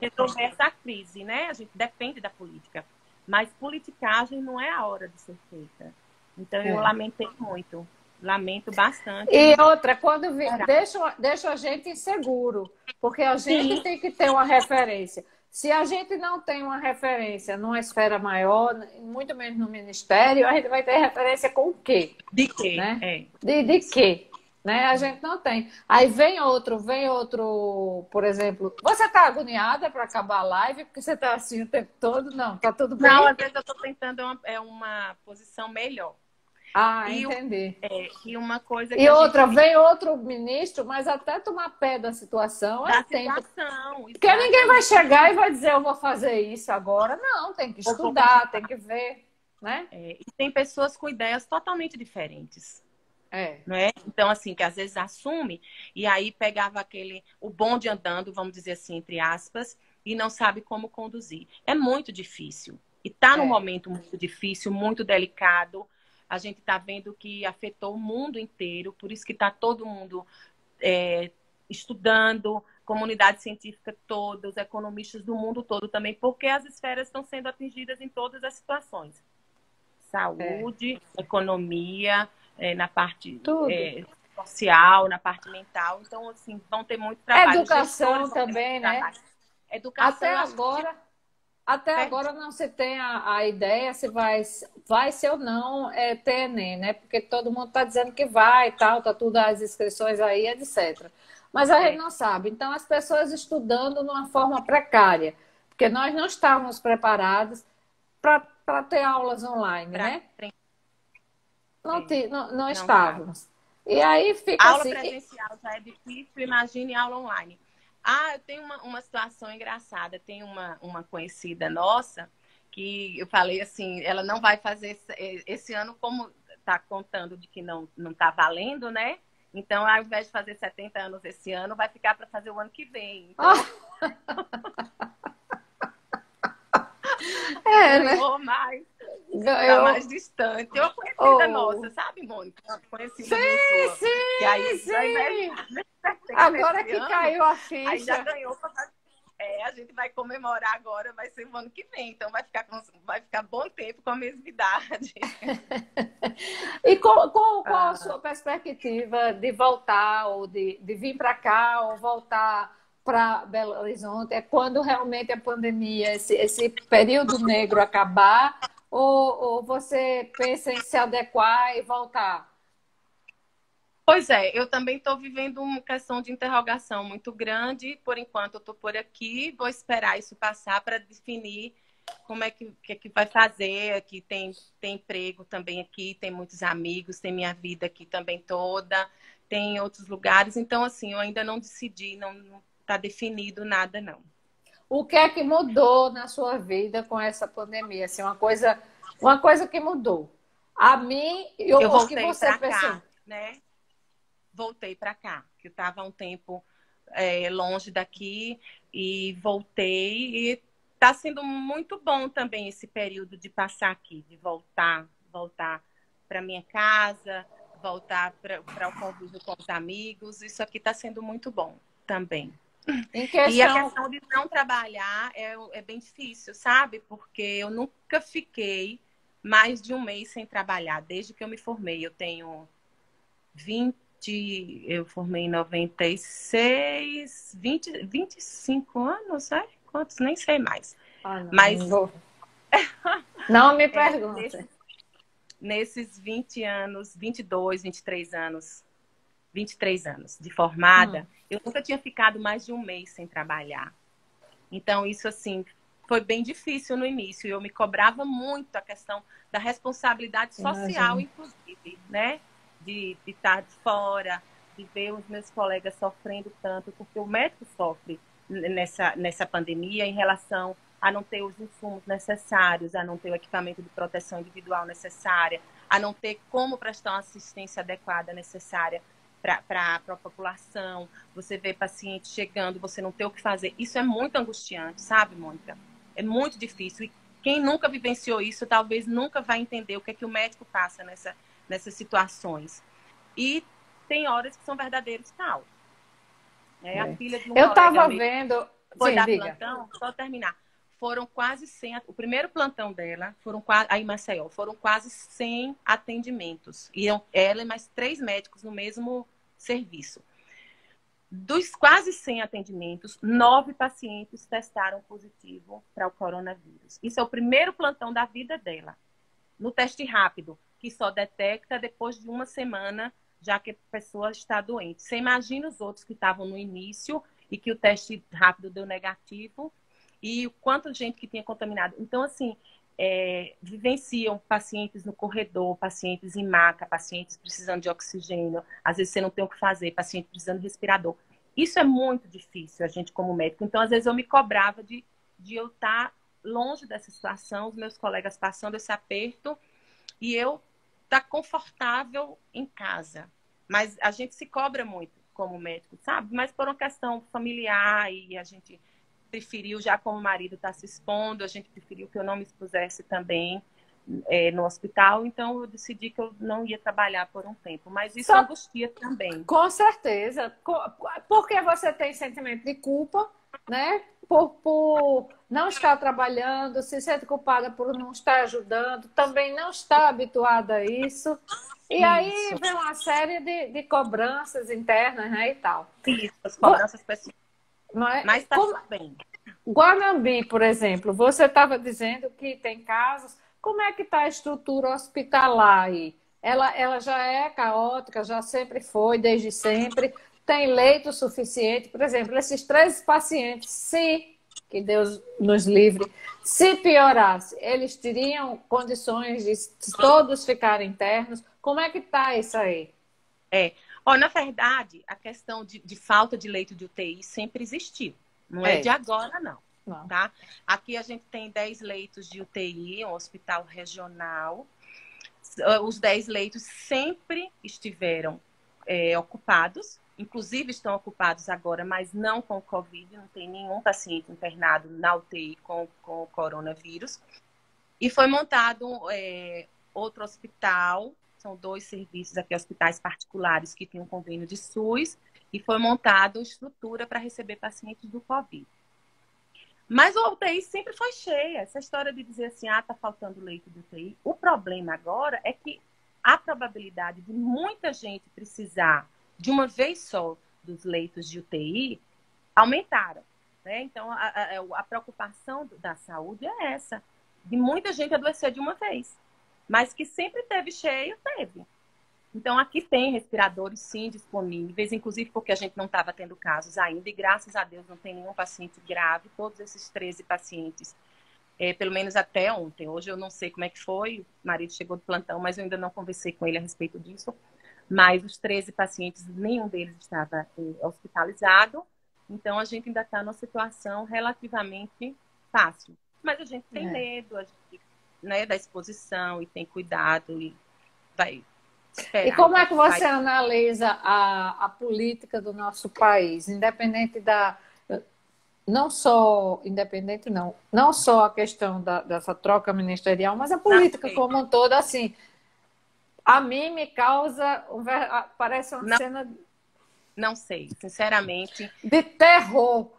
resolver essa crise, né? A gente depende da política. Mas politicagem não é a hora de ser feita. Então eu lamentei muito. Lamento bastante. E outra, quando deixa a gente inseguro, porque a gente tem que ter uma referência. Se a gente não tem uma referência numa esfera maior, muito menos no ministério, a gente vai ter referência com o quê? De quê? Né? De quê? Né? A gente não tem. Aí vem outro, por exemplo, você está agoniada para acabar a live, porque você está assim o tempo todo? Não, tá tudo bem? Não, às vezes eu estou tentando uma posição melhor. Entendi. E uma coisa que vem outro ministro, mas até tomar pé da situação Porque ninguém vai chegar e vai dizer eu vou fazer isso agora. Não, tem que estudar, tem que ver, né? E tem pessoas com ideias totalmente diferentes. É, né? Então, assim, que às vezes assume e aí pegava o bonde andando, vamos dizer assim, entre aspas, e não sabe como conduzir. É muito difícil. E está num é. momento muito difícil, muito delicado. A gente está vendo que afetou o mundo inteiro, por isso que está todo mundo estudando, comunidade científica toda, os economistas do mundo todo também, porque as esferas estão sendo atingidas em todas as situações. É. Saúde, economia, na parte Tudo. social, na parte mental. Então, assim, vão ter muito trabalho. Os gestores Educação vão ter muito também, né? trabalho. Educação, Até eu acho que agora, até perde. agora não se tem a ideia se vai ser ou não ter Enem, né? Porque todo mundo está dizendo que vai e tal, tá tudo as inscrições aí, etc. Mas a gente É, não sabe. Então, as pessoas estudando de uma forma precária, porque nós não estávamos preparados para ter aulas online, pra, né? pra- Não não estava. estávamos. E aí fica Aula assim. presencial já é difícil, imagine aula online. Ah, eu tenho uma situação engraçada. Tem uma conhecida nossa que eu falei assim, ela não vai fazer esse ano, como está contando de que não está valendo, né? Então, ao invés de fazer 70 anos esse ano, vai ficar para fazer o ano que vem. Então, É, né? ganhou mais, está mais Ganhou. distante. Uma conhecida nossa, Oh. sabe, Mônica? Uma conhecida minha e Sim, sua. Que sim, aí, ao invés de sim. fazer 70 Agora esse que ano, caiu a aí já ficha. ganhou para fazer. A gente vai comemorar agora, vai ser o ano que vem, então vai ficar bom tempo com a mesma idade. E qual a Ah, sua perspectiva de voltar, ou de vir para cá, ou voltar para Belo Horizonte? É quando realmente a pandemia, esse período negro acabar, ou você pensa em se adequar e voltar? pois é, eu também estou vivendo uma questão de interrogação muito grande. Por enquanto, eu estou por aqui, vou esperar isso passar para definir como é que vai fazer. Aqui tem emprego também aqui, tem muitos amigos, tem minha vida aqui também toda, tem outros lugares. Então, assim, eu ainda não decidi, não está definido nada, não. O que é que mudou na sua vida com essa pandemia? Assim, uma coisa que mudou. A mim, Eu o que voltei você para pensou? cá, né? Voltei para cá, que eu estava um tempo longe daqui e voltei. E está sendo muito bom também esse período de passar aqui, de voltar para minha casa, voltar para o convívio com os amigos. Isso aqui está sendo muito bom também. Em E a questão. questão de não trabalhar é bem difícil, sabe? Porque eu nunca fiquei mais de um mês sem trabalhar, desde que eu me formei. Eu tenho 20, eu formei em 96, 25 anos, é? Quantos? Nem sei mais. Ah, não, Mas não me é, pergunte. nesses 20 anos, 22, 23 anos de formada, eu nunca tinha ficado mais de um mês sem trabalhar. Então, isso, assim, foi bem difícil no início. Eu me cobrava muito a questão da responsabilidade social, Imagino. inclusive, né? De estar de fora, de ver os meus colegas sofrendo tanto, porque o médico sofre nessa pandemia em relação a não ter os insumos necessários, a não ter o equipamento de proteção individual necessária, a não ter como prestar uma assistência adequada necessária para a população. Você vê paciente chegando, você não tem o que fazer. Isso é muito angustiante, sabe, Mônica? É muito difícil. E quem nunca vivenciou isso, talvez nunca vai entender o que é que o médico passa nessas situações. E tem horas que são verdadeiros caos. A É. filha de um Eu colega estava meu vendo. foi Sim, dar diga. plantão, só terminar. Foram quase 100, o primeiro plantão dela, foram quase, aí em Maceió, foram quase 100 atendimentos. Iam ela e mais 3 médicos no mesmo serviço. Dos quase 100 atendimentos, 9 pacientes testaram positivo para o coronavírus. Isso é o primeiro plantão da vida dela. No teste rápido, que só detecta depois de uma semana, já que a pessoa está doente. Você imagina os outros que estavam no início e que o teste rápido deu negativo e o quanto de gente que tinha contaminado. Então, assim, vivenciam pacientes no corredor, pacientes em maca, pacientes precisando de oxigênio, às vezes você não tem o que fazer, paciente precisando de respirador. Isso é muito difícil, a gente como médico. Então, às vezes eu me cobrava de eu estar longe dessa situação, os meus colegas passando esse aperto, e eu tá confortável em casa. Mas a gente se cobra muito como médico, sabe? Mas por uma questão familiar e a gente preferiu, já como o marido está se expondo, a gente preferiu que eu não me expusesse também no hospital, então eu decidi que eu não ia trabalhar por um tempo. Mas isso Só, angustia também. com certeza. Porque você tem sentimento de culpa, né? Por não estar trabalhando, se sente culpada por não estar ajudando, também não está habituada a isso. E aí Isso, vem uma série de cobranças internas, né, e tal. isso, as cobranças pessoais. Não é? Mas está tudo bem. Guanambi, por exemplo, você estava dizendo que tem casos. Como é que está a estrutura hospitalar aí? Ela já é caótica, já sempre foi, desde sempre. Tem leito suficiente? Por exemplo, esses 13 pacientes, se, que Deus nos livre, se piorasse, eles teriam condições de todos ficarem internos? Como é que está isso aí? Na verdade, a questão de falta de leito de UTI sempre existiu. Não é de agora, não. Não. Tá? Aqui a gente tem 10 leitos de UTI, um hospital regional. Os 10 leitos sempre estiveram ocupados, inclusive estão ocupados agora, mas não com Covid, não tem nenhum paciente internado na UTI com o coronavírus. E foi montado outro hospital, são 2 serviços aqui, hospitais particulares que têm um convênio de SUS, e foi montado estrutura para receber pacientes do Covid. Mas a UTI sempre foi cheia. Essa história de dizer assim, tá faltando leito de UTI. O problema agora é que a probabilidade de muita gente precisar de uma vez só dos leitos de UTI aumentaram. Né? Então, a preocupação da saúde é essa, de muita gente adoecer de uma vez. Mas que sempre teve cheio, teve. Então, aqui tem respiradores, sim, disponíveis, inclusive porque a gente não estava tendo casos ainda, e graças a Deus não tem nenhum paciente grave, todos esses 13 pacientes, pelo menos até ontem. Hoje eu não sei como é que foi, o marido chegou do plantão, mas eu ainda não conversei com ele a respeito disso. Mas os 13 pacientes, nenhum deles estava hospitalizado, então a gente ainda está numa situação relativamente fácil. Mas a gente tem medo, a gente, né, da exposição e tem cuidado e vai... E como é que você analisa a política do nosso país, independente da... Não só, independente não só a questão dessa troca ministerial, mas a política como um todo, assim, a mim me causa, parece uma cena... Não sei, sinceramente. De terror.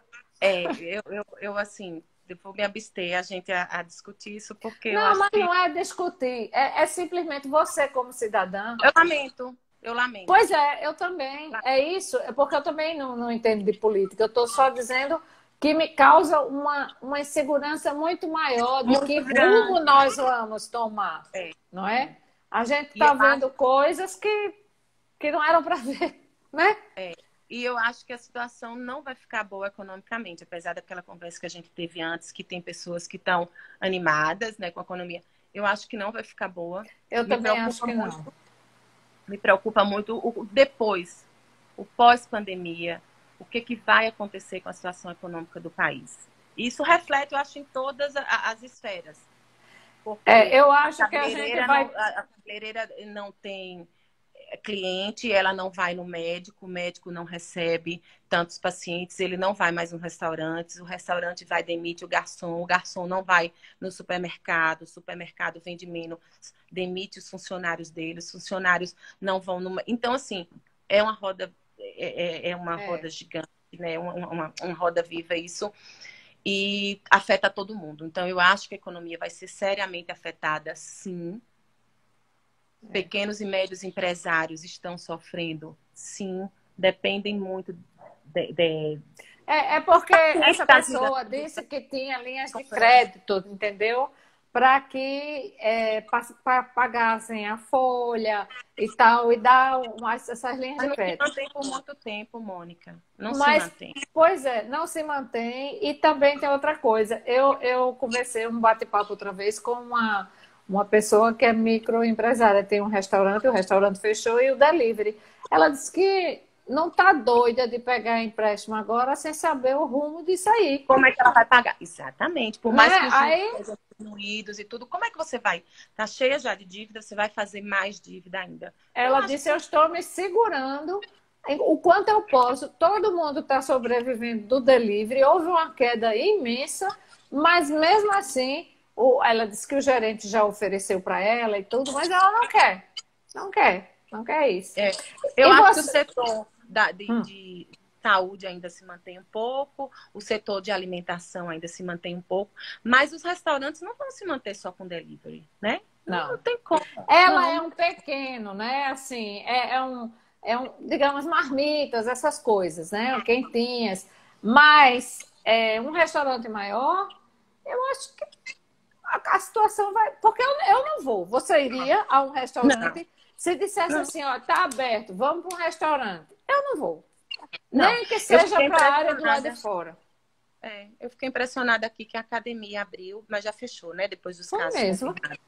Eu assim... Eu vou me abster a gente a discutir isso, porque não, eu acho mas que... não é discutir. É simplesmente você, como cidadã... Eu lamento. Pois é, eu também. É isso, é porque eu também não entendo de política. Eu estou só dizendo que me causa uma insegurança muito maior de que rumo nós vamos tomar. Não é? A gente está vendo coisas que não eram para ver, né? E eu acho que a situação não vai ficar boa economicamente, apesar daquela conversa que a gente teve antes, que tem pessoas que estão animadas, né, com a economia. Eu acho que não vai ficar boa. Eu também acho que não. Me preocupa muito o depois, o pós-pandemia, o que vai acontecer com a situação econômica do país. Isso reflete, eu acho, em todas as esferas. Eu acho que a gente vai... A cabeleireira não tem cliente, ela não vai no médico, o médico não recebe tantos pacientes, ele não vai mais no restaurante, o restaurante vai demite o garçom não vai no supermercado, o supermercado vende menos, demite os funcionários dele, os funcionários não vão numa... Então, assim, é uma roda, roda gigante, né? Uma roda viva isso, e afeta todo mundo. Então, eu acho que a economia vai ser seriamente afetada, sim. Pequenos e médios empresários estão sofrendo, sim, dependem muito porque essa pessoa disse que tinha linhas de crédito, entendeu? Para que pagassem a folha e tal, e dar essas linhas de crédito. Não se mantém por muito tempo, Mônica. Não se mantém. Pois é, não se mantém. E também tem outra coisa. Eu conversei um bate-papo outra vez com uma pessoa que é microempresária, tem um restaurante, o restaurante fechou e o delivery. Ela disse que não tá doida de pegar empréstimo agora sem saber o rumo disso aí, Como é que ela vai pagar? Exatamente. Por né? mais que os juros Aí sejam diminuídos e tudo, como é que você vai? Tá cheia já de dívida, você vai fazer mais dívida ainda. Eu ela acho que disse: eu estou me segurando o quanto eu posso. Todo mundo está sobrevivendo do delivery. Houve uma queda imensa, mas mesmo assim, ela disse que o gerente já ofereceu para ela e tudo, mas ela não quer. Não quer. Não quer isso. é, eu E acho que o você. setor Hum, de saúde ainda se mantém um pouco, o setor de alimentação ainda se mantém um pouco, mas os restaurantes não vão se manter só com delivery, né? Não não. tem como. Ela Não, é não. um pequeno, né? Assim, digamos, marmitas, essas coisas, né? Quentinhas. Mas um restaurante maior, eu acho que a situação vai. Porque eu não vou. Você iria a um Não, restaurante se dissesse não, assim: ó, tá aberto, vamos para um restaurante. Eu não vou. não. Nem que Eu seja fiquei para a área do lado de impressionada. fora. Eu fiquei impressionada aqui que a academia abriu, mas já fechou, né? Depois dos Foi casos mesmo. confirmados.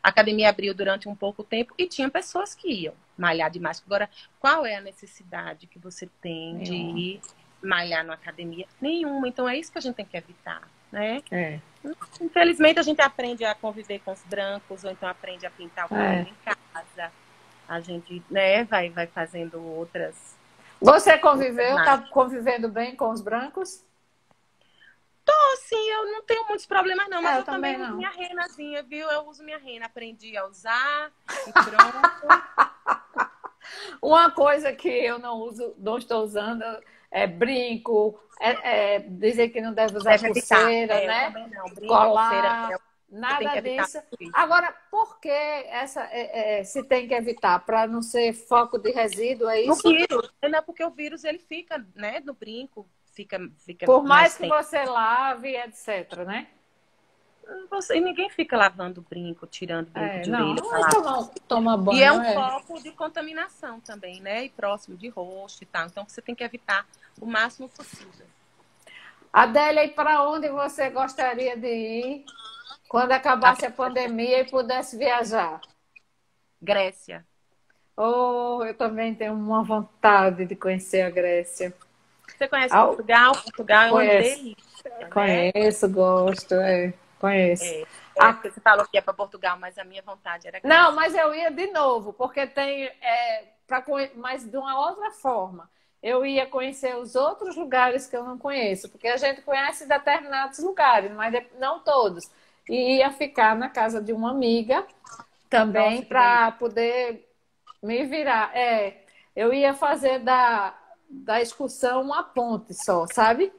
A academia abriu durante um pouco tempo e tinha pessoas que iam malhar demais. Agora, qual é a necessidade que você tem de Nenhuma. ir malhar na academia? Nenhuma. Então é isso que a gente tem que evitar, né? É. Infelizmente a gente aprende a conviver com os brancos ou então aprende a pintar o cabelo É. em casa. A gente, né, vai fazendo outras Você outras conviveu, tá mágicas. convivendo bem com os brancos? Assim, eu não tenho muitos problemas, não, mas É, eu eu também também uso não. minha renazinha, viu? Eu uso minha rena, aprendi a usar e pronto. Uma coisa que eu não uso, não estou usando, é brinco, dizer que não deve usar Deve evitar. pulseira, Eu né? também não. Brinco, pulseira, Colar, você tem nada que evitar disso. isso. Agora, por que se tem que evitar? Para não ser foco de resíduo, é No isso? vírus, não é porque o vírus ele fica, né, no brinco, fica Por mais mais que tempo. você lave, etc, né? Ninguém fica lavando brinco, tirando brinco de Não, orelha não para é lá. tomar E é banho, um é. foco de contaminação também, né? E próximo de rosto e tal. Então você tem que evitar o máximo possível. Adélia, e para onde você gostaria de ir quando A acabasse a pandemia e pudesse viajar? Grécia. Oh, eu também tenho uma vontade de conhecer a Grécia. Você conhece Ah, Portugal? Portugal é uma conheço, delícia, né? conheço, gosto, conheço. Porque você falou que ia para Portugal, mas a minha vontade era Não, Grécia. mas eu ia de novo, porque tem, mas de uma outra forma. Eu ia conhecer os outros lugares que eu não conheço, porque a gente conhece determinados lugares, mas não todos. E ia ficar na casa de uma amiga também Nossa, que delícia. para poder me virar. Eu ia fazer da excursão uma ponte só, sabe?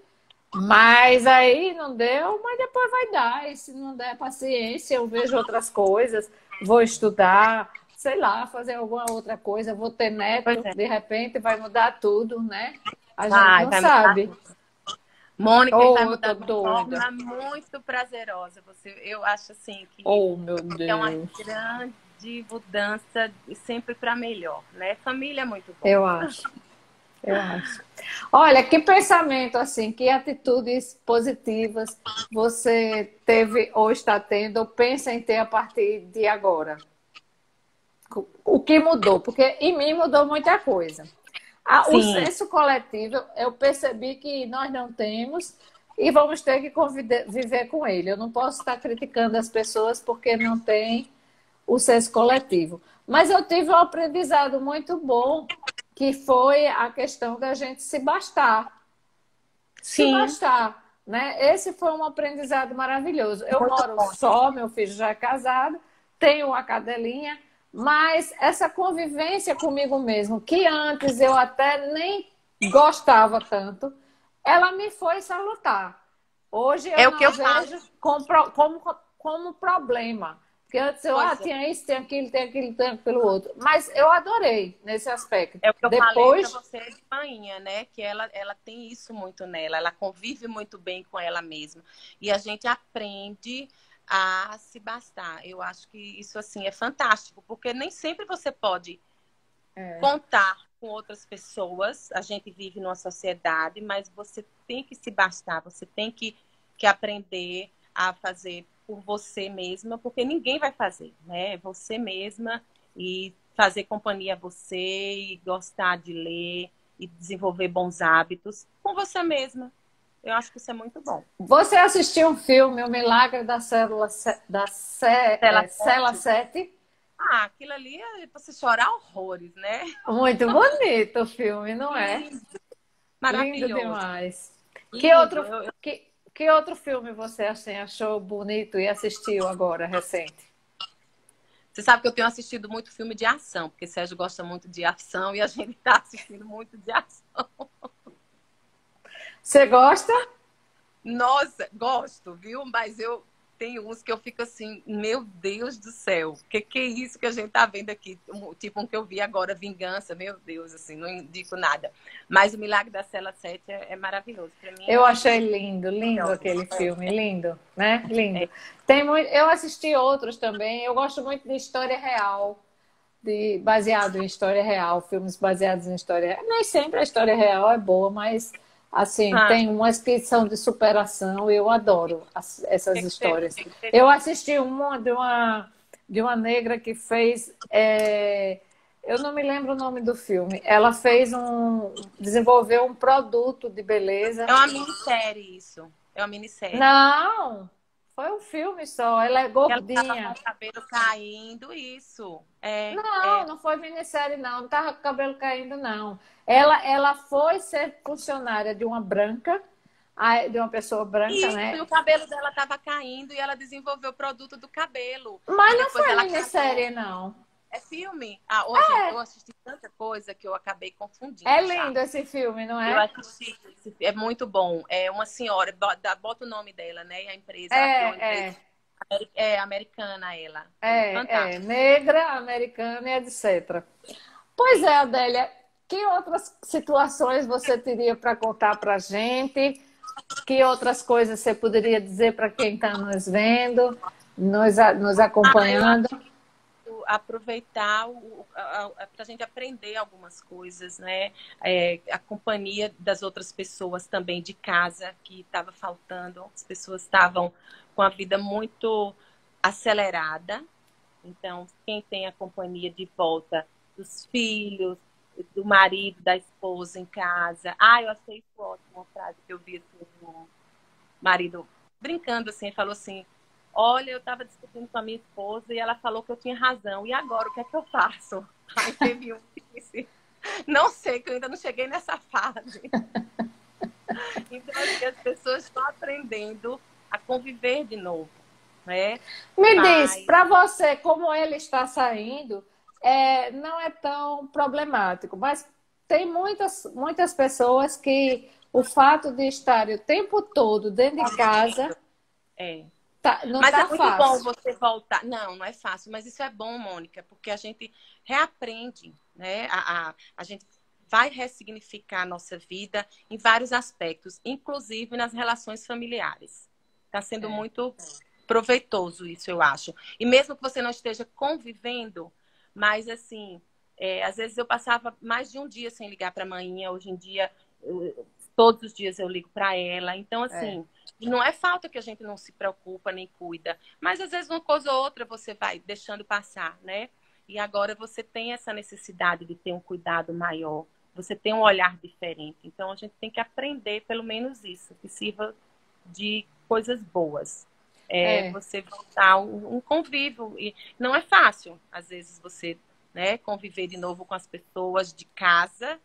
Mas aí não deu, mas depois vai dar. E se não der paciência, eu vejo outras coisas, vou estudar, sei lá, fazer alguma outra coisa, vou ter Pois neto, é. de repente vai mudar tudo, né? A gente não Vai mudar sabe. tudo. Mônica, e vai Oh, eu mudar tô de uma doida. forma muito prazerosa. Eu acho assim que Oh, meu é uma Deus. grande mudança e sempre para melhor, né? Família é muito bom. Eu acho. Eu acho. Olha, que pensamento assim, que atitudes positivas você teve ou está tendo ou pensa em ter a partir de agora? O que mudou? Porque em mim mudou muita coisa. O Sim, senso coletivo, eu percebi que nós não temos e vamos ter que viver com ele. Eu não posso estar criticando as pessoas porque não tem o senso coletivo. Mas eu tive um aprendizado muito bom, que foi a questão da gente se bastar. Se sim, bastar, né? Esse foi um aprendizado maravilhoso. Eu muito moro bom. só, meu filho já é casado, tenho uma cadelinha, mas essa convivência comigo mesmo, que antes eu até nem gostava tanto, ela me foi salutar. Hoje eu É o que não eu falo. vejo como problema. Porque antes eu Pois é. tinha isso, tem aquilo, tem aquilo, tem aquilo outro. Mas eu adorei nesse aspecto. É o que eu falei para Depois, você de manhã, né? Que ela tem isso muito nela, ela convive muito bem com ela mesma. E a gente aprende a se bastar. Eu acho que isso, assim, é fantástico, porque nem sempre você pode contar com outras pessoas. A gente vive numa sociedade, mas você tem que se bastar, você tem que aprender a fazer por você mesma, porque ninguém vai fazer, né? Você mesma e fazer companhia a você e gostar de ler e desenvolver bons hábitos com você mesma. Eu acho que isso é muito bom. Você assistiu um filme, O Milagre da Cela 7? Ah, aquilo ali é para você chorar horrores, né? Muito bonito o filme, não é? Lindo, Lindo maravilhoso. demais. Que Lindo. outro, que outro filme você assim, achou bonito e assistiu agora, recente? Você sabe que eu tenho assistido muito filme de ação, porque Sérgio gosta muito de ação e a gente está assistindo muito de ação. Você gosta? Nossa, gosto, viu? Mas eu tenho uns que eu fico assim, meu Deus do céu, que é isso que a gente tá vendo aqui? Tipo um que eu vi agora, Vingança, meu Deus, assim, não indico nada. Mas o Milagre da Cela 7 é maravilhoso. Para mim, Eu achei lindo, lindo aquele filme, lindo, né? Lindo. Tem muito, eu assisti outros também. Eu gosto muito de história real, baseado em história real, filmes baseados em história real. Nem sempre a história real é boa, mas assim, tem umas que são de superação e eu adoro essas histórias. Eu assisti uma de uma negra que fez. Eu não me lembro o nome do filme. Ela desenvolveu um produto de beleza. É uma minissérie isso. É uma minissérie. Não, foi um filme só. Ela é gordinha. Ela tava com o cabelo caindo, isso. Não foi minissérie, não. Não estava com o cabelo caindo, não. Ela foi ser funcionária de uma branca, de uma pessoa branca, isso, né? E o cabelo dela estava caindo e ela desenvolveu o produto do cabelo. Mas não foi minissérie, não. É filme? Hoje eu assisti tanta coisa que eu acabei confundindo. É lindo esse filme, não é? Eu assisti, é muito bom. É uma senhora, bota o nome dela, né? A empresa. Americana ela. Negra, americana e etc. Pois é, Adélia, que outras situações você teria para contar para a gente? Que outras coisas você poderia dizer para quem está nos vendo, nos acompanhando? Aproveitar para a gente aprender algumas coisas, né? A companhia das outras pessoas também de casa que estava faltando. As pessoas estavam com a vida muito acelerada. Então, quem tem a companhia de volta dos filhos, do marido, da esposa em casa. Eu achei isso ótimo, uma frase que eu vi assim, um marido brincando assim, falou assim: olha, eu estava discutindo com a minha esposa e ela falou que eu tinha razão. E agora, o que é que eu faço? Aí teve um que disse: não sei, que eu ainda não cheguei nessa fase. Então, assim, as pessoas estão aprendendo a conviver de novo, né? Diz, para você, como ele está saindo, não é tão problemático, mas tem muitas pessoas que o fato de estarem o tempo todo dentro de casa... Mas é muito bom você voltar. Não é fácil, mas isso é bom, Mônica, porque a gente reaprende, né? A gente vai ressignificar a nossa vida em vários aspectos, inclusive nas relações familiares. Está sendo muito proveitoso isso, eu acho. E mesmo que você não esteja convivendo, mas assim, às vezes eu passava mais de um dia sem ligar para a manhinha, hoje em dia, todos os dias eu ligo para ela. Então, assim... Não é falta que a gente não se preocupa nem cuida, mas às vezes uma coisa ou outra você vai deixando passar, né? E agora você tem essa necessidade de ter um cuidado maior, você tem um olhar diferente. Então a gente tem que aprender pelo menos isso, que sirva de coisas boas. Você voltar um convívio. E não é fácil, às vezes, você, né, conviver de novo com as pessoas de casa.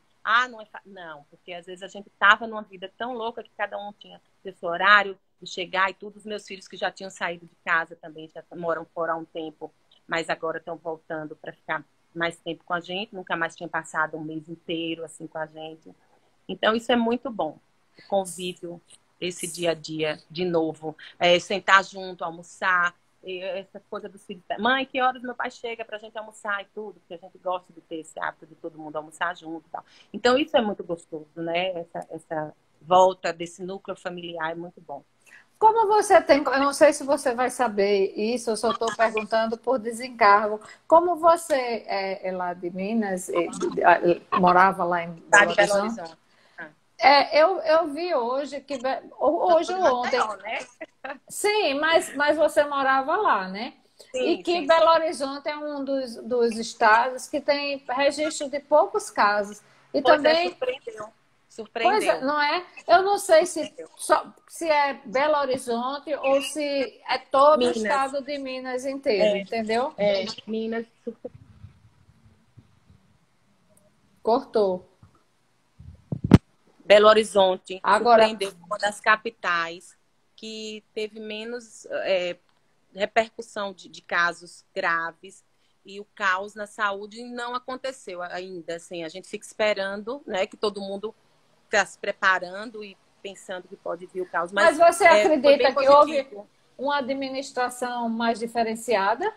Não é fácil. Não, porque às vezes a gente estava numa vida tão louca que cada um tinha seu horário de chegar e tudo. Os meus filhos que já tinham saído de casa também, já moram fora há um tempo, mas agora estão voltando para ficar mais tempo com a gente. Nunca mais tinham passado um mês inteiro assim com a gente. Então isso é muito bom, o convívio, esse dia a dia de novo. Sentar junto, almoçar, essa coisa dos filhos. Mãe, que horas meu pai chega pra gente almoçar e tudo, porque a gente gosta de ter esse hábito de todo mundo almoçar junto e tal. Então isso é muito gostoso, né? Essa volta desse núcleo familiar é muito bom. Como você tem, eu não sei se você vai saber isso, eu só estou perguntando por desencargo. Como você é lá de Minas, morava lá em Belo Horizonte? Eu vi hoje que hoje ou ontem. Sim, mas você morava lá, né? E que Belo Horizonte é um dos estados que tem registro de poucos casos. E Pois é, também, surpreendeu. pois é, Surpreendeu. não é? Eu não sei se é Belo Horizonte ou se é todo o Minas. estado de Minas inteiro, É, entendeu? Minas. Cortou. Belo Horizonte Agora, surpreendeu como uma das capitais que teve menos repercussão de casos graves e o caos na saúde não aconteceu ainda. Assim, a gente fica esperando, né, que todo mundo está se preparando e pensando que pode vir o caos, mas mas você foi bem acredita que houve positivo. uma administração mais diferenciada?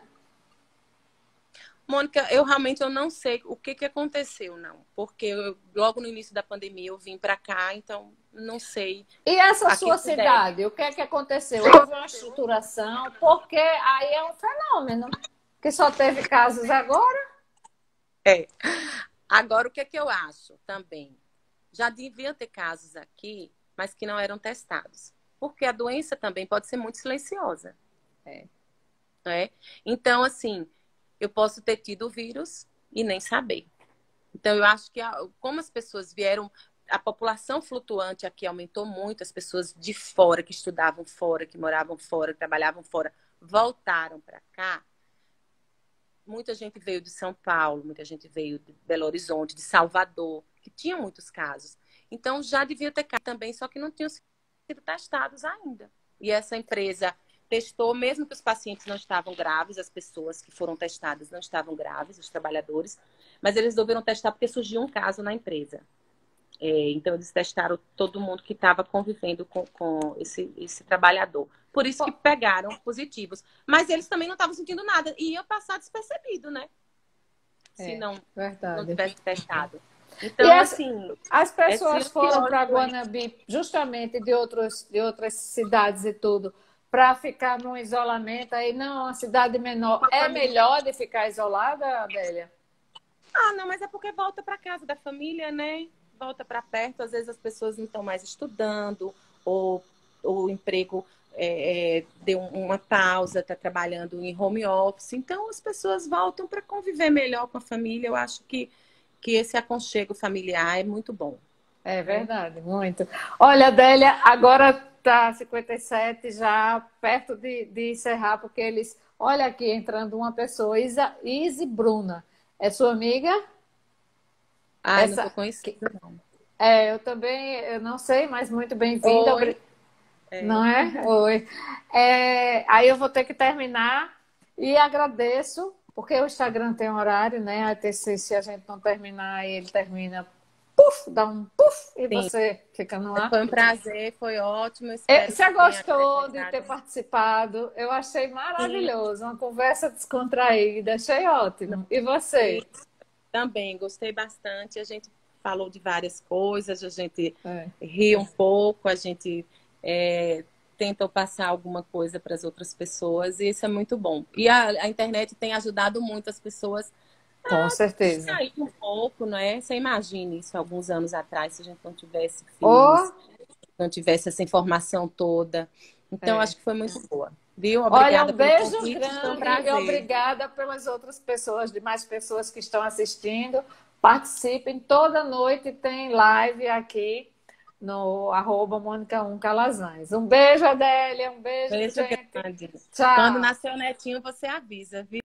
Mônica, eu não sei o que aconteceu, não. Porque logo no início da pandemia eu vim para cá, então não sei E essa a que sua se deve. cidade, o que é que aconteceu? Houve uma estruturação, porque aí é um fenômeno que só teve casos agora. É. Agora, o que é que eu acho também? Já devia ter casos aqui, mas que não eram testados. Porque a doença também pode ser muito silenciosa. É. Né? Então, assim, eu posso ter tido o vírus e nem saber. Então, eu acho que como as pessoas vieram, a população flutuante aqui aumentou muito, as pessoas de fora, que estudavam fora, que moravam fora, que trabalhavam fora, voltaram para cá. Muita gente veio de São Paulo, muita gente veio de Belo Horizonte, de Salvador, que tinha muitos casos. Então, já devia ter casos também, só que não tinham sido testados ainda. E essa empresa testou, mesmo que os pacientes não estavam graves, as pessoas que foram testadas não estavam graves, os trabalhadores, mas eles resolveram testar porque surgiu um caso na empresa. Então, eles testaram todo mundo que estava convivendo com esse trabalhador. Por isso que pegaram positivos. Mas eles também não estavam sentindo nada. E ia passar despercebido, né? Se não Verdade. tivesse testado. E Então, assim, as é pessoas foram para silencioso, hein? Guanambi justamente de outras cidades e tudo, para ficar num isolamento aí, não, uma cidade menor. É melhor de ficar isolada, Adélia? Ah, não, mas é porque volta para casa da família, né? Volta para perto. Às vezes as pessoas não estão mais estudando, ou o emprego deu uma pausa, está trabalhando em home office. Então as pessoas voltam para conviver melhor com a família. Eu acho que esse aconchego familiar é muito bom. É Né? verdade, muito. Olha, Adélia, agora tá 57 já perto de encerrar, porque eles. Olha aqui entrando uma pessoa, Izzy Bruna. É sua amiga? Ai, não estou Essa. conhecida, não. Eu também, eu não sei, mas muito bem-vinda. Oi. Não é? Oi. Aí eu vou ter que terminar e agradeço, porque o Instagram tem um horário, né? Até se a gente não terminar, ele termina, puf, dá um puf, e Sim, você fica no ar. foi um prazer, foi ótimo. Espero Você que tenha gostou de ter agregado. participado? Eu achei Sim, maravilhoso, uma conversa descontraída, achei ótimo. E você? gostei. Também gostei bastante. A gente falou de várias coisas, a gente É. riu um pouco, a gente tentou passar alguma coisa para as outras pessoas, e isso é muito bom. E a internet tem ajudado muito as pessoas Com a certeza. distrair um pouco, não é? Você imagine isso alguns anos atrás, se a gente não tivesse filmes, Oh, não tivesse essa informação toda. Então, é. acho que foi muito boa. Viu? Olha, Obrigada um pelo beijo convite, foi um grande e prazer. obrigada pelas outras pessoas, demais pessoas que estão assistindo. Participem, toda noite tem live aqui no @Mônica1 Calazans. Um beijo, Adélia, um beijo, Beijo gente. grande. Quando Tchau. nascer o netinho, você avisa, viu?